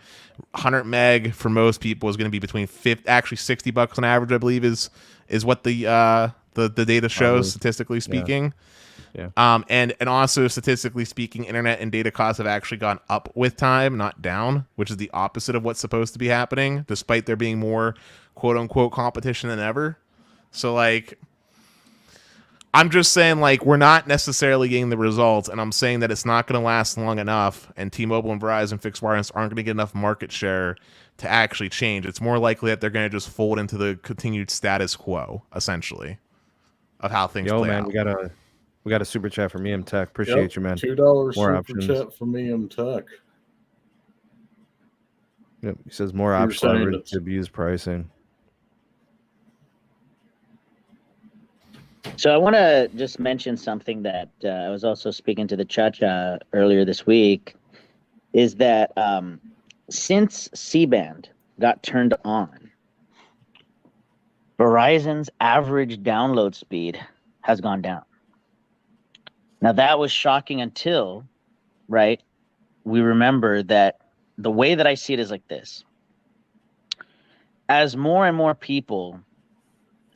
100 meg for most people is going to be between $60 on average, I believe, is what the data shows, statistically speaking. Yeah. And also statistically speaking, internet and data costs have actually gone up with time, not down, which is the opposite of what's supposed to be happening, despite there being more quote unquote competition than ever. So like, I'm just saying, like, we're not necessarily getting the results, and I'm saying that it's not going to last long enough, and T-Mobile and Verizon fixed wireless aren't going to get enough market share to actually change. It's more likely that they're going to just fold into the continued status quo, essentially, of how things play man, out. We got a super chat from EM Tech. Appreciate you, man. $2 more super chat from EM Tech. Yep, he says more option leverage to abuse pricing. So I want to just mention something that I was also speaking to the Cha-Cha earlier this week, is that since C-band got turned on, Verizon's average download speed has gone down. Now that was shocking until, right, we remember that the way that I see it is like this. As more and more people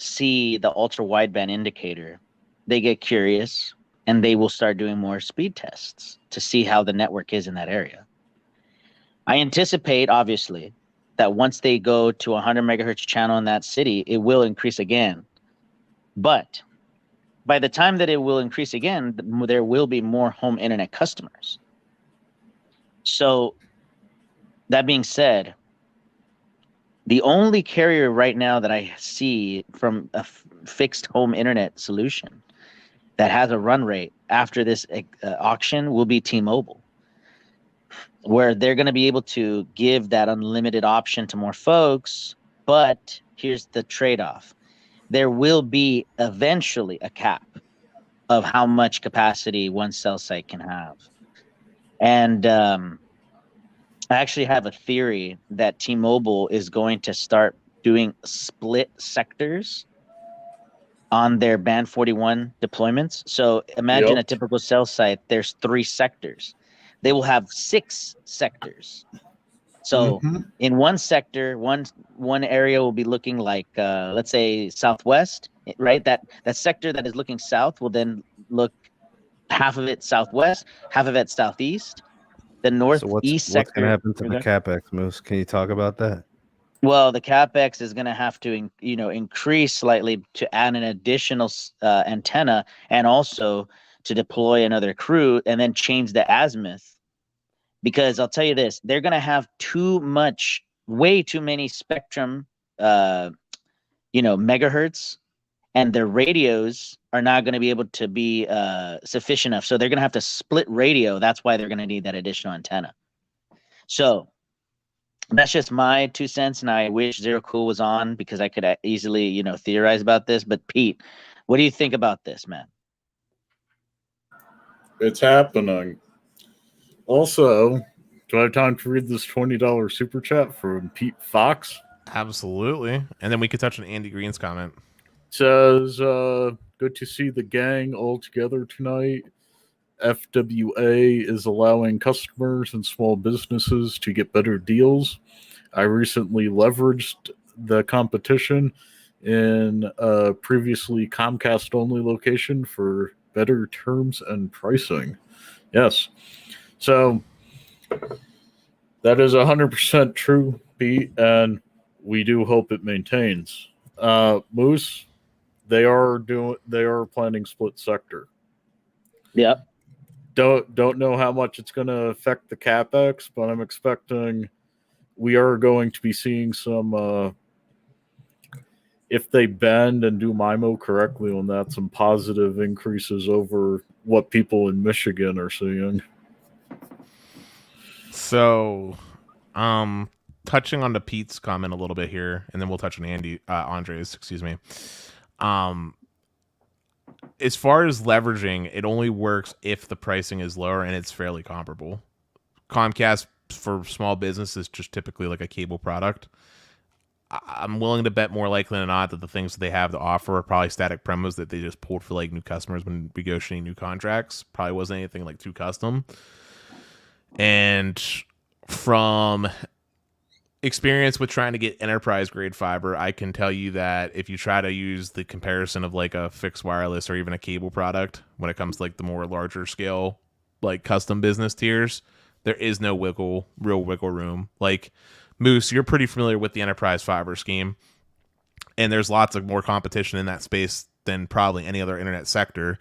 see the ultra wideband indicator, they get curious and they will start doing more speed tests to see how the network is in that area. I anticipate, obviously, that once they go to 100 megahertz channel in that city, it will increase again. But by the time that it will increase again, there will be more home internet customers. So that being said, the only carrier right now that I see from a fixed home internet solution that has a run rate after this auction will be T-Mobile, where they're going to be able to give that unlimited option to more folks. But here's the trade-off. There will be eventually a cap of how much capacity one cell site can have. And I actually have a theory that T-Mobile is going to start doing split sectors on their band 41 deployments. So imagine a typical cell site, there's 3 sectors. They will have 6 sectors. So in one sector, one area will be looking like, let's say, southwest, right? That sector that is looking south will then look half of it southwest, half of it southeast. The northeast sector. What's going to happen to the CapEx, Moose? Can you talk about that? Well, the CapEx is going to have to, increase slightly to add an additional antenna, and also to deploy another crew and then change the azimuth. Because I'll tell you this, they're going to have way too many spectrum, megahertz, and their radios are not going to be able to be sufficient enough. So they're going to have to split radio. That's why they're going to need that additional antenna. So that's just my 2 cents, and I wish Zero Cool was on because I could easily, theorize about this. But Pete, what do you think about this, man? It's happening. Also, do I have time to read this $20 super chat from Pete Fox? Absolutely. And then we could touch on Andy Green's comment. Says, good to see the gang all together tonight. FWA is allowing customers and small businesses to get better deals. I recently leveraged the competition in a previously Comcast-only location for better terms and pricing. Yes. So that is 100% true, Pete, and we do hope it maintains. Moose, they are planning split sector. Yeah. Don't know how much it's going to affect the CapEx, but I'm expecting we are going to be seeing some, if they bend and do MIMO correctly on that, some positive increases over what people in Michigan are seeing. So, touching on to Pete's comment a little bit here, and then we'll touch on Andre's, excuse me. As far as leveraging, it only works if the pricing is lower and it's fairly comparable. Comcast for small business is just typically like a cable product. I'm willing to bet more likely than not that the things that they have to offer are probably static promos that they just pulled for like new customers when negotiating new contracts. Probably wasn't anything like too custom. And from experience with trying to get enterprise grade fiber, I can tell you that if you try to use the comparison of like a fixed wireless or even a cable product when it comes to like the more larger scale like custom business tiers, there is no real wiggle room. Like Moose, you're pretty familiar with the enterprise fiber scheme, and there's lots of more competition in that space than probably any other internet sector.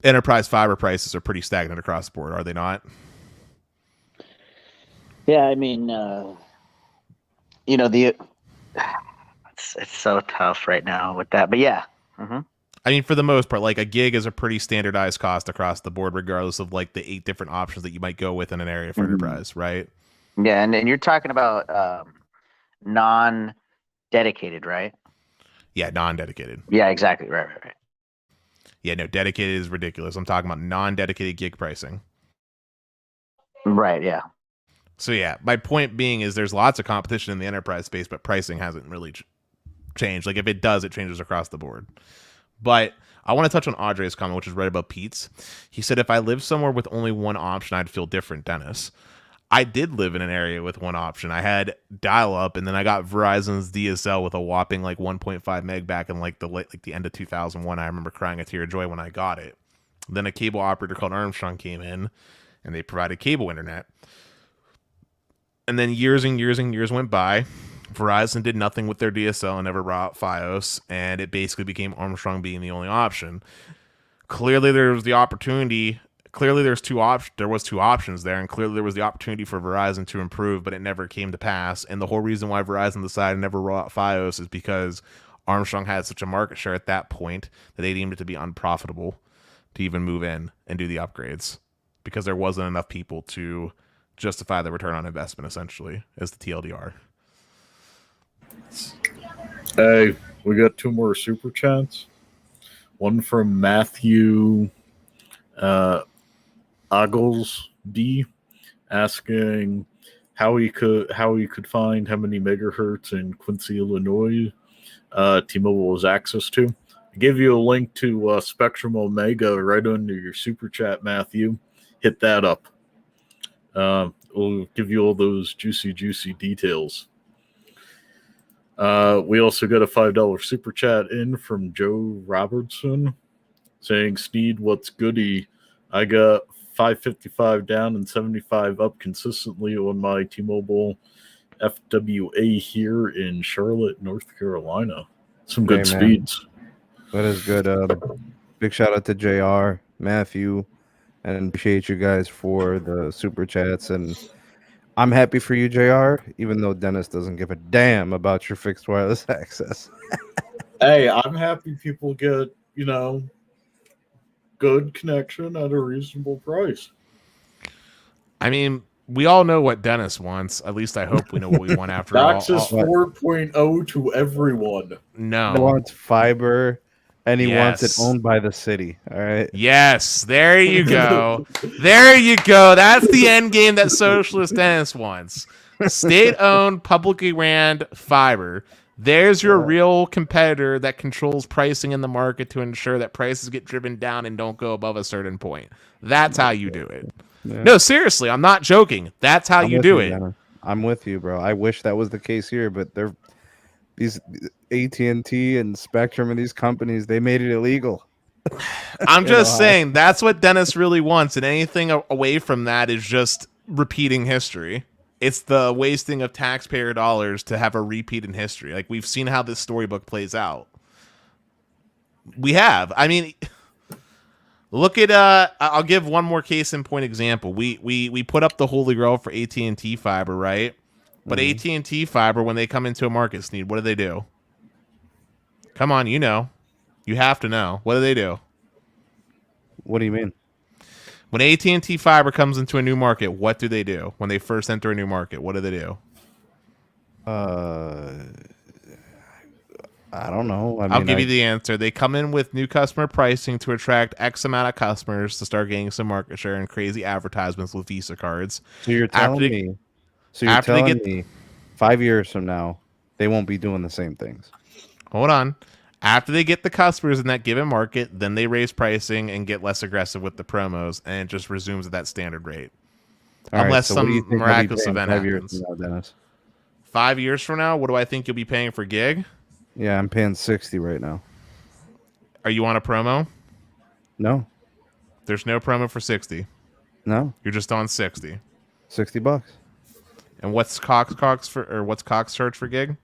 Enterprise fiber prices are pretty stagnant across the board, are they not? Yeah, I mean, it's so tough right now with that, but yeah. Mm-hmm. I mean, for the most part, like a gig is a pretty standardized cost across the board, regardless of like the 8 different options that you might go with in an area for enterprise, right? Yeah, and you're talking about non-dedicated, right? Yeah, non-dedicated. Yeah, exactly. Right. Yeah, no, dedicated is ridiculous. I'm talking about non-dedicated gig pricing. Right, yeah. So yeah, my point being is there's lots of competition in the enterprise space, but pricing hasn't really changed. Like if it does, it changes across the board. But I want to touch on Audrey's comment, which is right about Pete's. He said, if I lived somewhere with only one option, I'd feel different, Dennis. I did live in an area with one option. I had dial-up, and then I got Verizon's DSL with a whopping like 1.5 meg back in like the end of 2001. I remember crying a tear of joy when I got it. Then a cable operator called Armstrong came in, and they provided cable internet. And then years and years and years went by. Verizon did nothing with their DSL and never brought out Fios, and it basically became Armstrong being the only option. Clearly, there was the opportunity. Clearly, there was two options there, and clearly there was the opportunity for Verizon to improve, but it never came to pass. And the whole reason why Verizon decided to never roll out Fios is because Armstrong had such a market share at that point that they deemed it to be unprofitable to even move in and do the upgrades because there wasn't enough people to justify the return on investment, essentially, as the TLDR. Hey, we got 2 more super chats. One from Matthew Ogles D asking how he could find how many megahertz in Quincy, Illinois T-Mobile has access to. I give you a link to Spectrum Omega right under your super chat, Matthew. Hit that up. We'll give you all those juicy details. We also got a $5 super chat in from Joe Robertson saying, Sneed, what's goody? I got 555 down and 75 up consistently on my T-Mobile FWA here in Charlotte, North Carolina. Some good speeds. That is good. Big shout out to JR, Matthew, and appreciate you guys for the super chats. And I'm happy for you, JR, even though Dennis doesn't give a damn about your fixed wireless access. Hey, I'm happy people get, good connection at a reasonable price. I mean, we all know what Dennis wants. At least I hope we know what we want after all. DOCSIS 4.0 to everyone. No. He wants fiber, and he wants it owned by the city. All right? Yes. There you go. There you go. That's the end game that Socialist Dennis wants. State-owned, publicly ran fiber. There's your real competitor that controls pricing in the market to ensure that prices get driven down and don't go above a certain point. That's how you do it. Yeah. No, seriously, I'm not joking. That's how you do it. Dennis. I'm with you, bro. I wish that was the case here, but these AT&T and Spectrum and these companies, they made it illegal. I'm just saying that's what Dennis really wants, and anything away from that is just repeating history. It's the wasting of taxpayer dollars to have a repeat in history. Like, we've seen how this storybook plays out. We have. I mean, look at I'll give one more case in point example. We put up the holy grail for AT&T fiber, right? But AT&T fiber, when they come into a market, Sneed, what do? Come on, you have to know. What do? What do you mean? When AT&T fiber comes into a new market, what do they do? When they first enter a new market, what do? I don't know. I'll give you the answer. They come in with new customer pricing to attract X amount of customers to start gaining some market share and crazy advertisements with Visa cards. So you're telling me 5 years from now, They won't be doing the same things. Hold on. After they get the customers in that given market, then they raise pricing and get less aggressive with the promos, and it just resumes at that standard rate. Unless so what do you some think I'll be miraculous paying event 5 years happens. from now, Dennis? 5 years from now, what do I think you'll be paying for gig? Yeah, I'm paying 60 right now. Are you on a promo? No. There's no promo for 60. No. You're just on 60. $60. And what's Cox charge for gig?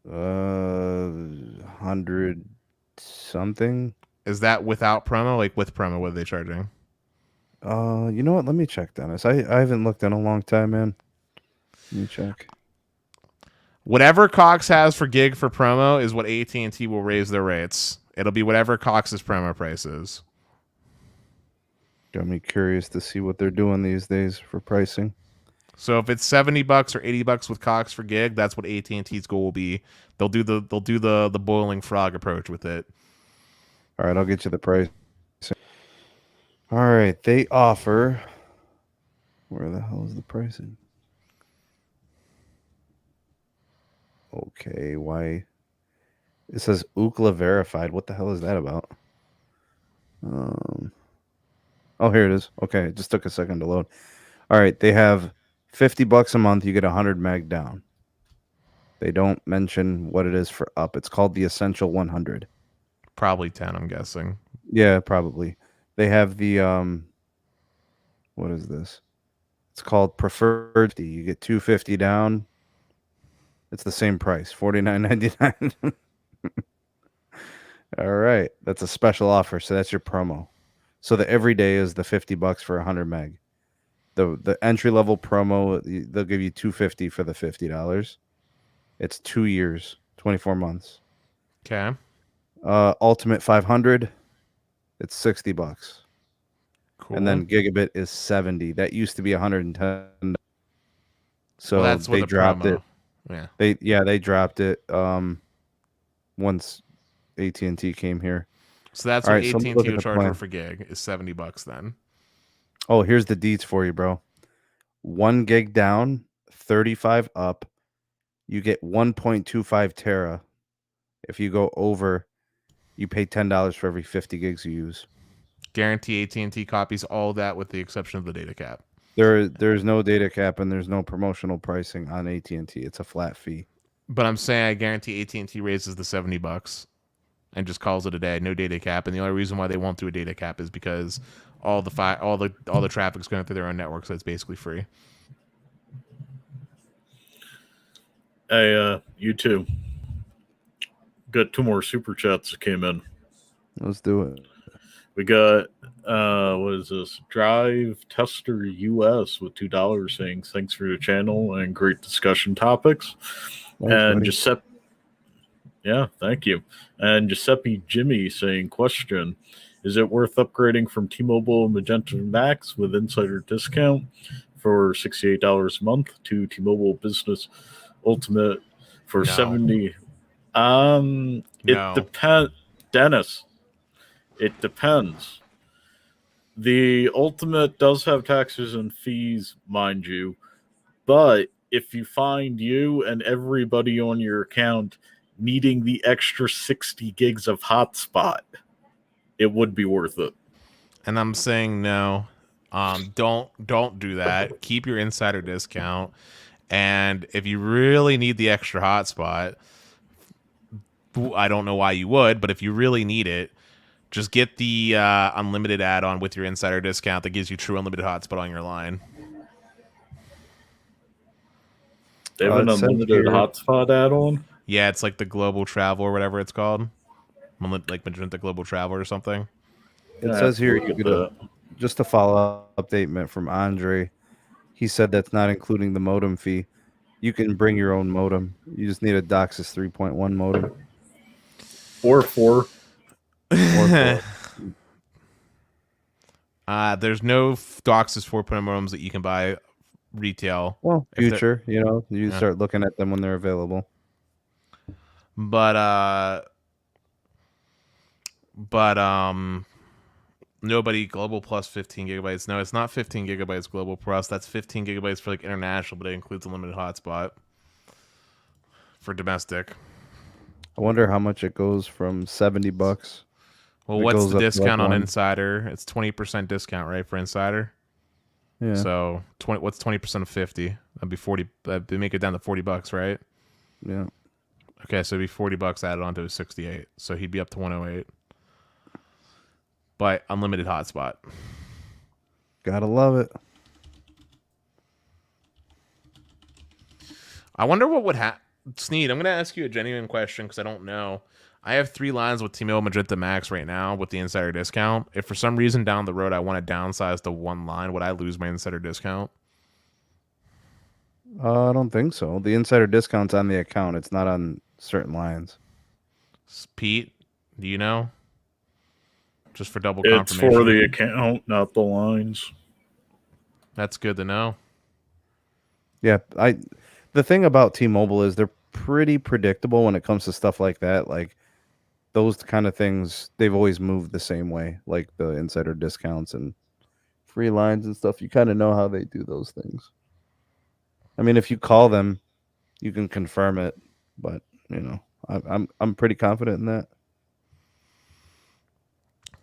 100 something. Is that without promo? Like with promo, what are they charging? You know what? Let me check, Dennis. I haven't looked in a long time, man. Let me check. Whatever Cox has for gig for promo is what AT&T will raise their rates. It'll be whatever Cox's promo price is. Got me curious to see what they're doing these days for pricing. So if it's $70 or $80 with Cox for gig, that's what AT&T's goal will be. They'll do the boiling frog approach with it. All right, I'll get you the price. All right, they offer. Where the hell is the pricing? Okay, why? It says ookla verified. What the hell is that about? Oh, here it is. Okay, it just took a second to load. All right, they have $50 a month. You get 100 meg down. They don't mention what it is for up. It's called the Essential 100. Probably 10, I'm guessing. Yeah, probably. They have the what is this? It's called Preferred. You get 250 down. It's the same price, $49.99. All right, that's a special offer. So that's your promo. So the everyday is the $50 for 100 meg. The entry level promo, they'll give you $250 for the $50. It's 2 years, 24 months. Okay. Ultimate 500, it's $60. Cool. And then gigabit is 70. That used to be 110. So that's they dropped it. Yeah. They dropped it once AT&T came here. So that's what AT&T will charge for gig is $70 then. Oh, here's the deets for you, bro. 1 gig down, 35 up. You get 1.25 tera. If you go over, you pay $10 for every 50 gigs you use. Guarantee AT&T copies all that with the exception of the data cap. There's no data cap and there's no promotional pricing on AT&T. It's a flat fee. But I'm saying I guarantee AT&T raises the $70 and just calls it a day, no data cap. And the only reason why they won't do a data cap is because all the traffic's going through their own network, so it's basically free. Hey, you too. Got 2 more super chats that came in. Let's do it. We got what is this? Drive Tester US with $2 saying thanks for your channel and great discussion topics. Thanks, and buddy. Giuseppe, yeah, thank you. And Giuseppe Jimmy saying, question: is it worth upgrading from T-Mobile Magenta MAX with insider discount for $68 a month to T-Mobile Business Ultimate for $70? It depends, Dennis. It depends. The Ultimate does have taxes and fees, mind you, but if you find you and everybody on your account needing the extra 60 gigs of hotspot, it would be worth it. And I'm saying no. Don't do that. Keep your insider discount. And if you really need the extra hotspot, I don't know why you would, but if you really need it, just get the unlimited add-on with your insider discount that gives you true unlimited hotspot on your line. They have an unlimited hotspot add-on? Yeah, it's like the Global Travel or whatever it's called. Like Magenta Global Travel or something. It says here, just a follow-up update from Andre. He said that's not including the modem fee. You can bring your own modem. You just need a DOCSIS 3.1 modem. Or 4. There's no DOCSIS 4.0 modems that you can buy retail. Well, future, you start looking at them when they're available. But nobody global plus 15 gigabytes. No, it's not 15 gigabytes global plus. That's 15 gigabytes for like international, but it includes unlimited hotspot. for domestic. I wonder how much it goes from $70. Well, what's the discount on Insider? It's 20% discount, right, for Insider? Yeah. So what's 20% of 50? That'd be 40. They make it down to $40, right? Yeah. Okay, so it'd be $40 added onto his 68. So he'd be up to 108. But unlimited hotspot. Gotta love it. I wonder what would happen. Sneed, I'm going to ask you a genuine question because I don't know. I have 3 lines with T-Mobile Magenta MAX right now with the Insider discount. If for some reason down the road I want to downsize to 1 line, would I lose my Insider discount? I don't think so. The Insider discount's on the account. It's not on certain lines. Pete, do you know? Just for double confirmation. It's for the account, not the lines. That's good to know. Yeah, the thing about T-Mobile is they're pretty predictable when it comes to stuff like that. Like those kind of things, they've always moved the same way, like the Insider discounts and free lines and stuff. You kind of know how they do those things. I mean, if you call them, you can confirm it, but I'm pretty confident in that.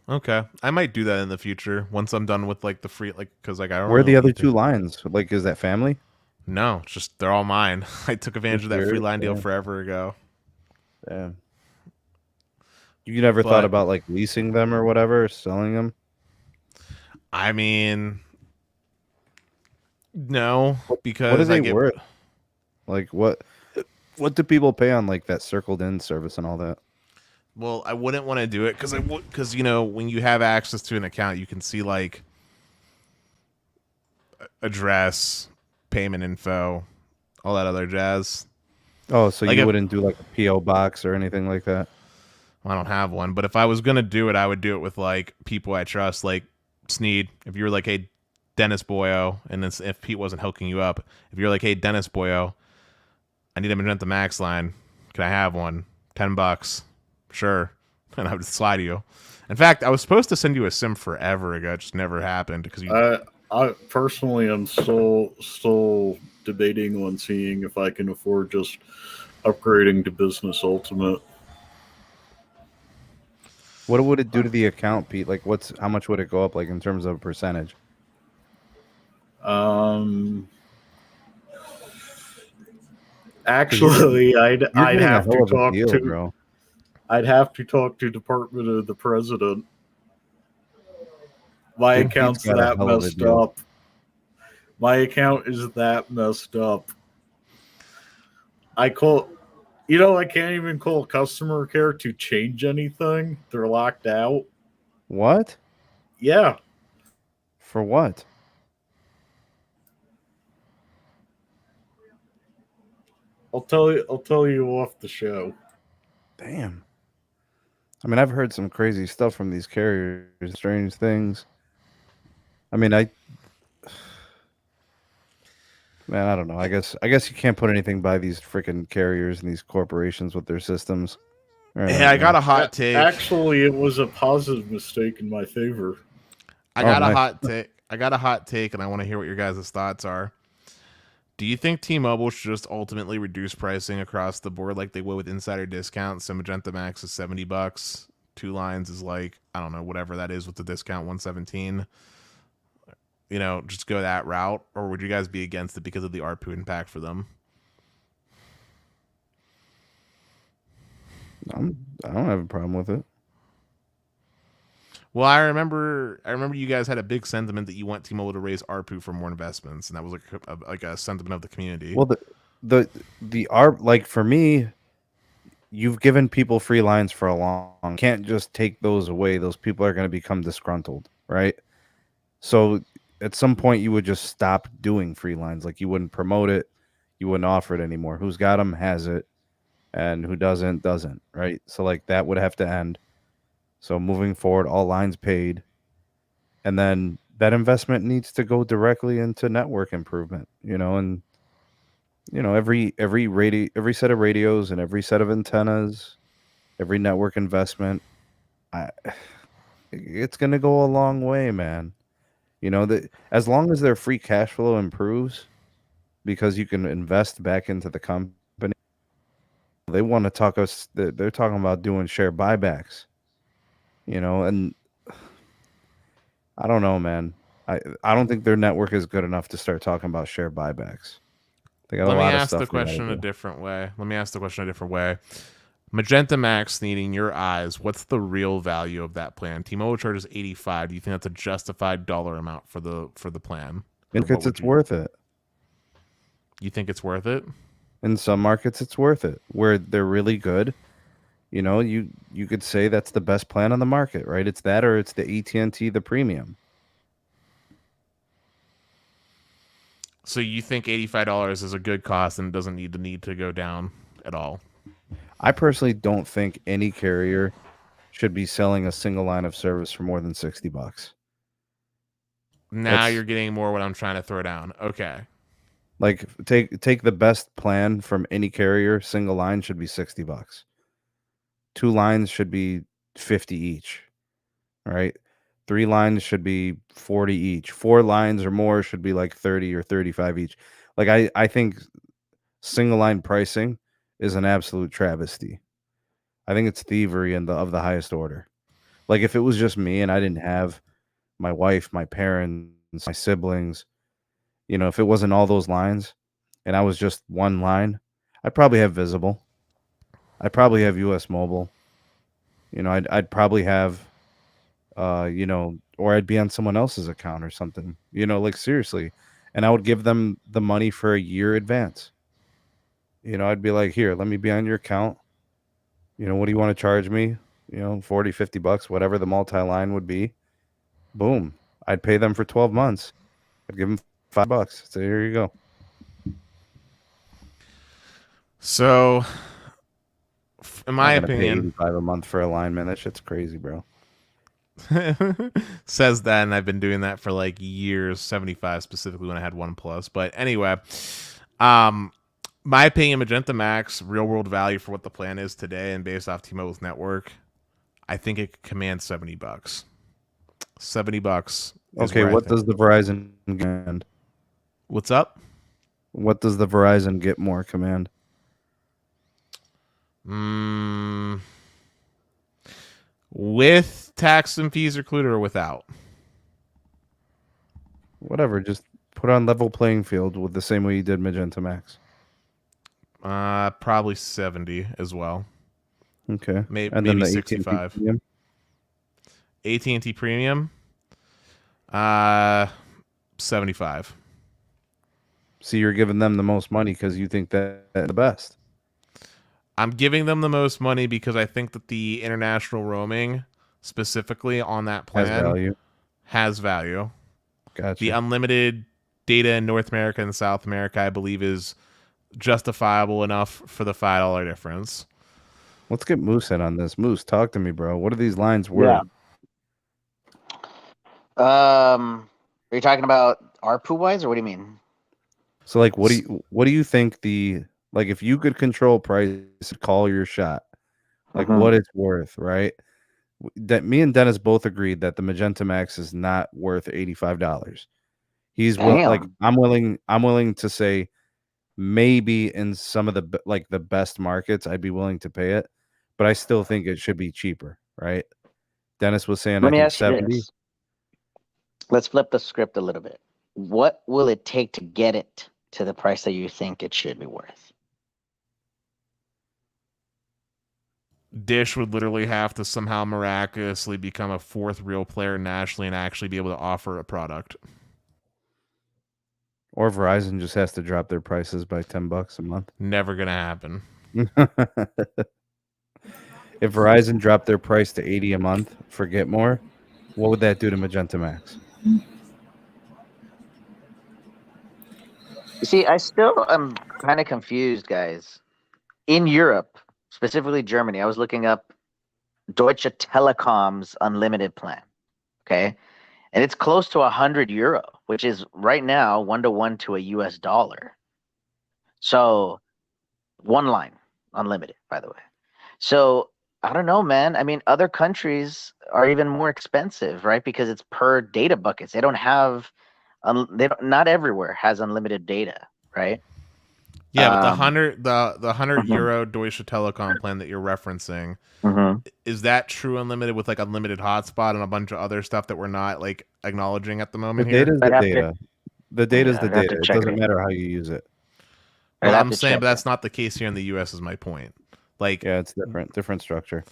Okay, I might do that in the future once I'm done with like the free, like because like I don't. Where are the other 2 lines? Like, is that family? No, it's just they're all mine. I took advantage of that free line deal forever ago. Yeah. You never thought about like leasing them or whatever, selling them? I mean, no, because what are they worth? Like what do people pay on like that circled in service and all that? Well, I wouldn't want to do it because when you have access to an account, you can see like address, payment info, all that other jazz. Oh, so like you wouldn't do like a PO box or anything like that? I don't have one, but if I was gonna do it, I would do it with like people I trust, like Sneed. If you were like, hey, Dennis Boyo, and then if Pete wasn't hooking you up, if you're like, hey, Dennis Boyo, I need a Magenta MAX line. Can I have one? $10. Sure. And I would slide you. In fact, I was supposed to send you a SIM forever ago. It just never happened because I personally am still debating on seeing if I can afford just upgrading to Business Ultimate. What would it do to the account, Pete? Like, how much would it go up, like in terms of percentage? Actually, I'd have to talk to bro. I'd have to talk to Department of the President. My account's that messed up. My account is that messed up. I can't even call customer care to change anything. They're locked out. What? Yeah. For what? I'll tell you off the show. Damn. I mean, I've heard some crazy stuff from these carriers, strange things. I mean, I don't know. I guess you can't put anything by these freaking carriers and these corporations with their systems. Hey, I got a hot take. Actually, it was a positive mistake in my favor. I got a hot take. I got a hot take, and I want to hear what your guys' thoughts are. Do you think T-Mobile should just ultimately reduce pricing across the board like they would with Insider discounts? So Magenta MAX is $70. 2 lines is like, I don't know, whatever that is with the discount, $117. Just go that route, or would you guys be against it because of the ARPU impact for them? I don't have a problem with it. Well, I remember you guys had a big sentiment that you want T-Mobile to raise ARPU for more investments, and that was like a sentiment of the community. Well, the ARP, like for me, you've given people free lines for a long. Can't just take those away. Those people are going to become disgruntled, right? So at some point, you would just stop doing free lines. Like you wouldn't promote it, you wouldn't offer it anymore. Who's got them has it, and who doesn't, right? So like that would have to end. So moving forward, all lines paid, and then that investment needs to go directly into network improvement. And every set of radios and every set of antennas, every network investment, it's going to go a long way, man. That as long as their free cash flow improves, because you can invest back into the company, They want to talk us. They're talking about doing share buybacks. And I don't know, man. I don't think their network is good enough to start talking about share buybacks. They got Let a me lot of ask stuff the they gotta question a do. different way. Magenta Max, needing your eyes, what's the real value of that plan? T-Mobile charges $85. Do you think that's a justified dollar amount for the plan? In markets, it's worth it. You think it's worth it? In some markets, it's worth it. Where they're really good, you could say that's the best plan on the market, right? It's that, or it's the AT&T, the premium. So you think $85 is a good cost and doesn't need to go down at all? I personally don't think any carrier should be selling a single line of service for more than $60. Now you're getting more what I'm trying to throw down. Okay. Like take the best plan from any carrier, single line should be $60. 2 lines should be 50 each. Right? 3 lines should be 40 each. 4 lines or more should be like 30 or 35 each. Like I think single line pricing is an absolute travesty. I think it's thievery of the highest order. Like if it was just me and I didn't have my wife, my parents, my siblings, if it wasn't all those lines and I was just one line, I'd probably have Visible. I'd probably have US Mobile. I'd probably have or I'd be on someone else's account or something, like seriously. And I would give them the money for a year advance. I'd be like, here, let me be on your account. What do you want to charge me? $40, $50, whatever the multi-line would be. Boom. I'd pay them for 12 months. I'd give them $5. So here you go. So, in my opinion, pay $85 a month for a line, man. That shit's crazy, bro. Says that, and I've been doing that for like years. 75 specifically when I had OnePlus. But anyway, my opinion, Magenta Max, real world value for what the plan is today, and based off T-Mobile's network, I think it could command $70. $70. Okay, what does the Verizon command? What's up? What does the Verizon get more command? With tax and fees included or without? Whatever, just put on level playing field with the same way you did Magenta Max. Probably 70 as well. Okay. Maybe 65. AT&T premium? 75. So you're giving them the most money because you think that's the best. I'm giving them the most money because I think that the international roaming, specifically on that plan, has value. Gotcha. The unlimited data in North America and South America, I believe, is justifiable enough for the $5 difference. Let's get Moose in on this. Moose, talk to me, bro. What are these lines worth? Yeah. Are you talking about ARPU wise, or what do you mean? So, like, what do you think if you could control price, call your shot, like what it's worth, right? That me and Dennis both agreed that the Magenta Max is not worth $85. I'm willing to say maybe in some of the best markets I'd be willing to pay it, but I still think it should be cheaper, right? Dennis was saying Let me ask 70. You this. Let's flip the script a little bit. What will it take to get it to the price that you think it should be worth? Dish would literally have to somehow miraculously become a fourth real player nationally and actually be able to offer a product. Or Verizon just has to drop their prices by $10 a month. Never gonna happen. If Verizon dropped their price to $80 a month for Get More, what would that do to Magenta Max? You see, I still am kind of confused, guys. In Europe, specifically Germany, I was looking up Deutsche Telekom's unlimited plan. Okay. And it's close to €100, which is right now 1-to-1 to a US dollar. So 1 line, unlimited, by the way. So I don't know, man. I mean, other countries are even more expensive, right? Because it's per data buckets. They don't have, not everywhere has unlimited data, right? Yeah, but the 100 euro Deutsche Telekom plan that you're referencing, is that true unlimited with like unlimited hotspot and a bunch of other stuff that we're not like acknowledging at the moment? The data is the data. The data is the data. It doesn't matter how you use it. Well, I'm saying, but that's not the case here in the U.S. is my point. Like, yeah, it's different structure.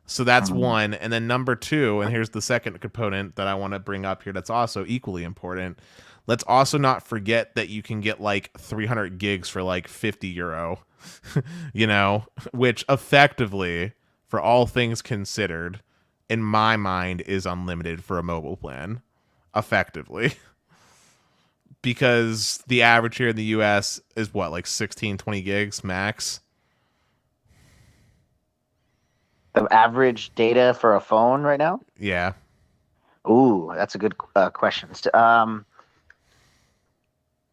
So that's one. And then number two, and here's the second component that I want to bring up here that's also equally important. Let's also not forget that you can get like 300 gigs for like 50 euro, you know, which effectively, for all things considered, in my mind, is unlimited for a mobile plan, effectively. Because the average here in the US is what, like 16, 20 gigs max? The average data for a phone right now? Yeah. Ooh, that's a good question.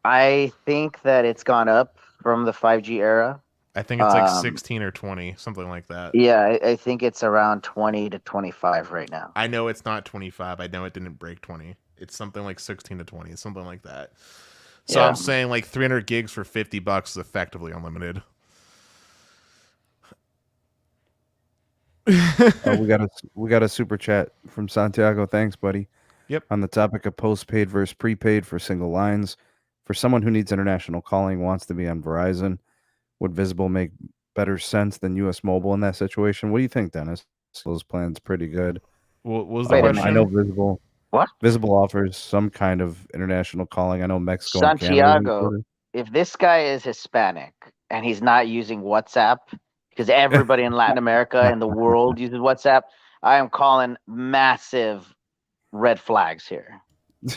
I think that it's gone up from the 5G era. I think it's like 16 or 20, something like that. Yeah, I think it's around 20 to 25 right now. I know it's not 25. I know it didn't break 20. It's something like 16 to 20, something like that. So yeah. I'm saying like 300 gigs for $50 is effectively unlimited. We got a super chat from Santiago. Thanks, buddy. Yep. On the topic of postpaid versus prepaid for single lines, for someone who needs international calling, wants to be on Verizon, would Visible make better sense than US Mobile in that situation? What do you think, Dennis? Those plans pretty good. What was the question? I know Visible. What? Visible offers some kind of international calling. I know Mexico Santiago, and Canada. If this guy is Hispanic and he's not using WhatsApp, because everybody in Latin America and the world uses WhatsApp, I am calling massive red flags here.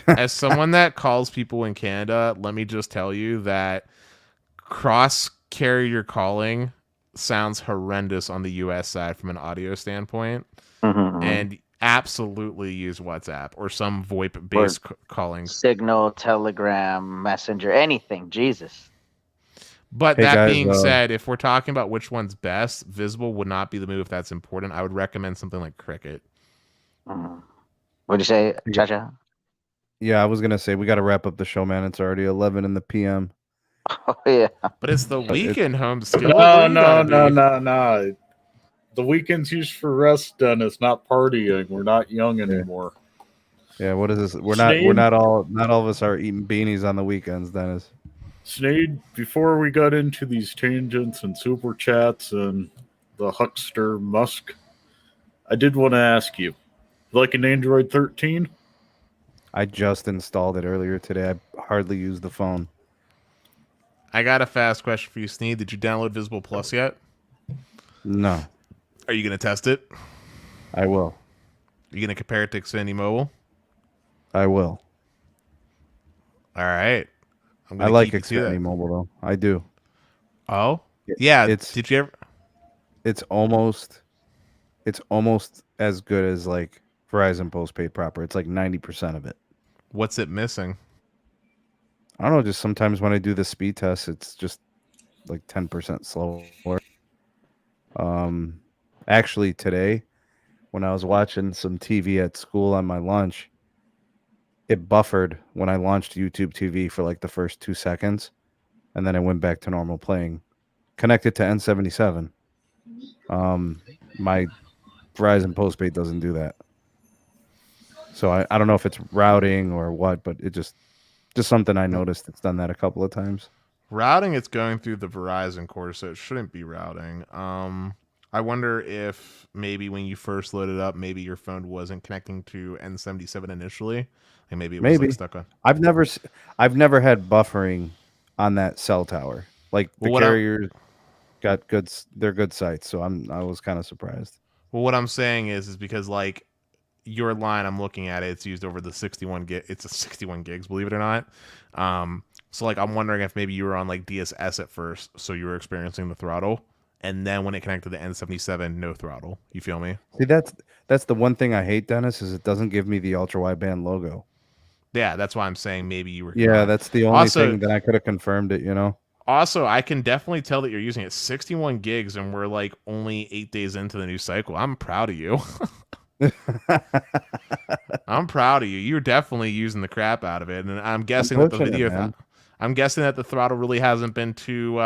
As someone that calls people in Canada, let me just tell you that cross-carrier calling sounds horrendous on the US side from an audio standpoint. And absolutely use WhatsApp or some VoIP-based calling. Signal, Telegram, Messenger, anything. Jesus. But that being said, if we're talking about which one's best, Visible would not be the move if that's important. I would recommend something like Cricket. What'd you say, Chacha? Yeah, I was going to say, we got to wrap up the show, man. It's already 11 in the p.m. Oh, yeah. But it's the weekend, home skill. No. The weekend's used for rest, Dennis, not partying. We're not young anymore. Yeah, what is this? We're not all of us are eating beanies on the weekends, Dennis. Sneed, before we got into these tangents and super chats and the huckster Musk, I did want to ask you, like an Android 13? I just installed it earlier today. I hardly use the phone. I got a fast question for you, Sneed. Did you download Visible Plus yet? No. Are you going to test it? I will. Are you going to compare it to Xfinity Mobile? I will. All right. I like Xfinity Mobile, though. I do. Oh? Yeah. Did you ever? It's almost as good as like Verizon postpaid proper. It's like 90% of it. What's it missing? I don't know. Just sometimes when I do the speed test, it's just like 10% slower. Actually, today, when I was watching some TV at school on my lunch, it buffered when I launched YouTube TV for like the first 2 seconds, and then I went back to normal playing. Connected to N77. My Verizon postpaid doesn't do that. So I don't know if it's routing or what, but it just something I noticed. It's done that a couple of times. Routing, it's going through the Verizon core, so it shouldn't be routing. I wonder if maybe when you first loaded up, maybe your phone wasn't connecting to N77 initially, and maybe it was like stuck on. I've never had buffering on that cell tower. Like the carriers got good. They're good sites, so I was kind of surprised. Well, what I'm saying is because like your line, I'm looking at it, it's used over the 61 gig. It's a 61 gigs, believe it or not. So like I'm wondering if maybe you were on like DSS at first, so you were experiencing the throttle. And then when it connected to the N77, no throttle. You feel me? See, that's the one thing I hate, Dennis, is it doesn't give me the ultra-wideband logo. Yeah, that's why I'm saying maybe you were. Yeah, that's the only thing that I could have confirmed it, you know? Also, I can definitely tell that you're using it. 61 gigs, and we're like only 8 days into the new cycle. I'm proud of you. I'm proud of you. You're definitely using the crap out of it. And I'm guessing that the video... I'm guessing that the throttle really hasn't been too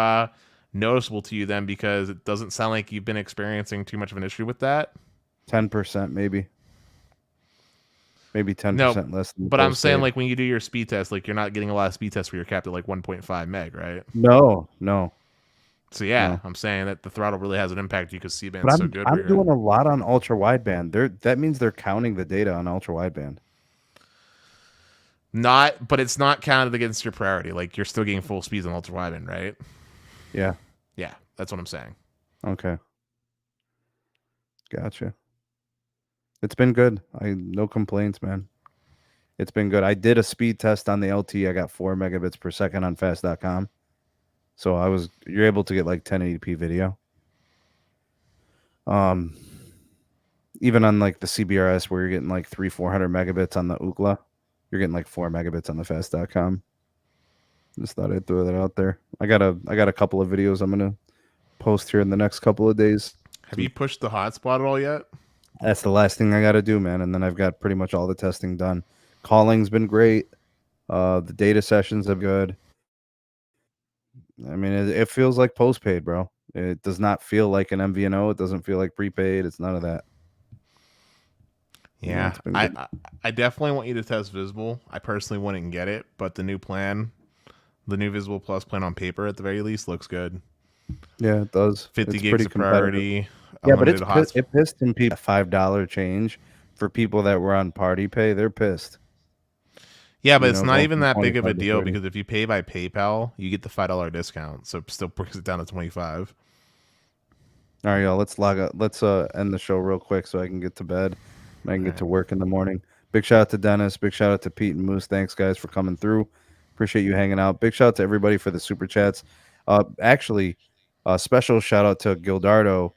noticeable to you then, because it doesn't sound like you've been experiencing too much of an issue with that. 10% maybe. Maybe 10% less than but I'm saying, like, when you do your speed test, like, you're not getting a lot of speed tests where you're capped at like 1.5 meg, right? No. So yeah, no. I'm saying that the throttle really hasn't impacted you because C-band's but so good. I'm doing a lot on ultra wideband. That means they're counting the data on ultra wideband. But it's not counted against your priority. Like, you're still getting full speeds on ultra wideband, right? Yeah. Yeah, that's what I'm saying. Okay. Gotcha. It's been good. No complaints, man. It's been good. I did a speed test on the LTE. I got 4 megabits per second on fast.com. So you're able to get like 1080p video. Even on like the CBRS where you're getting like 300-400 megabits on the ookla, you're getting like 4 megabits on the fast.com. Just thought I'd throw that out there. I got a couple of videos I'm gonna post here in the next couple of days. Have you pushed the hotspot at all yet? That's the last thing I got to do, man. And then I've got pretty much all the testing done. Calling's been great. The data sessions are good. I mean, it feels like postpaid, bro. It does not feel like an MVNO. It doesn't feel like prepaid. It's none of that. Yeah, I definitely want you to test Visible. I personally wouldn't get it, but the new plan, the new Visible Plus plan on paper at the very least, looks good. Yeah, it does. 50 gigs of priority. Yeah, but it pissed some people. $5 change for people that were on Party Pay. They're pissed. Yeah, but it's not even that big of a deal because if you pay by PayPal, you get the $5 discount, so it still brings it down to $25. All right, y'all. Let's log out. Let's end the show real quick so I can get to bed. I can get to work in the morning. Big shout out to Dennis. Big shout out to Pete and Moose. Thanks, guys, for coming through. Appreciate you hanging out. Big shout out to everybody for the super chats. Actually, a special shout out to Gildardo,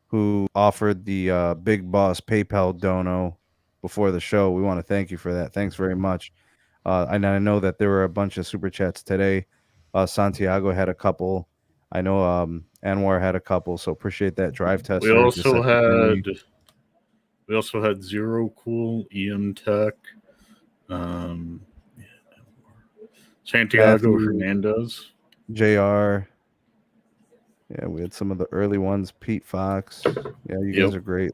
who offered the Big Boss PayPal dono before the show. We want to thank you for that. Thanks very much. And I know that there were a bunch of super chats today. Santiago had a couple. I know Anwar had a couple. So appreciate that. Drive test. We also had Zero Cool, EM Tech, Santiago Hernandez, JR. Yeah, we had some of the early ones. Pete Fox. Yeah, you guys are great.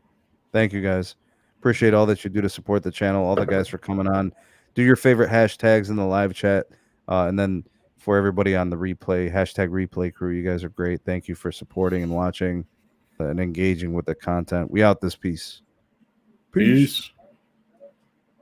Thank you, guys. Appreciate all that you do to support the channel. All the guys for coming on. Do your favorite hashtags in the live chat. And then for everybody on the replay, #replay crew, you guys are great. Thank you for supporting and watching and engaging with the content. We out this piece. Peace.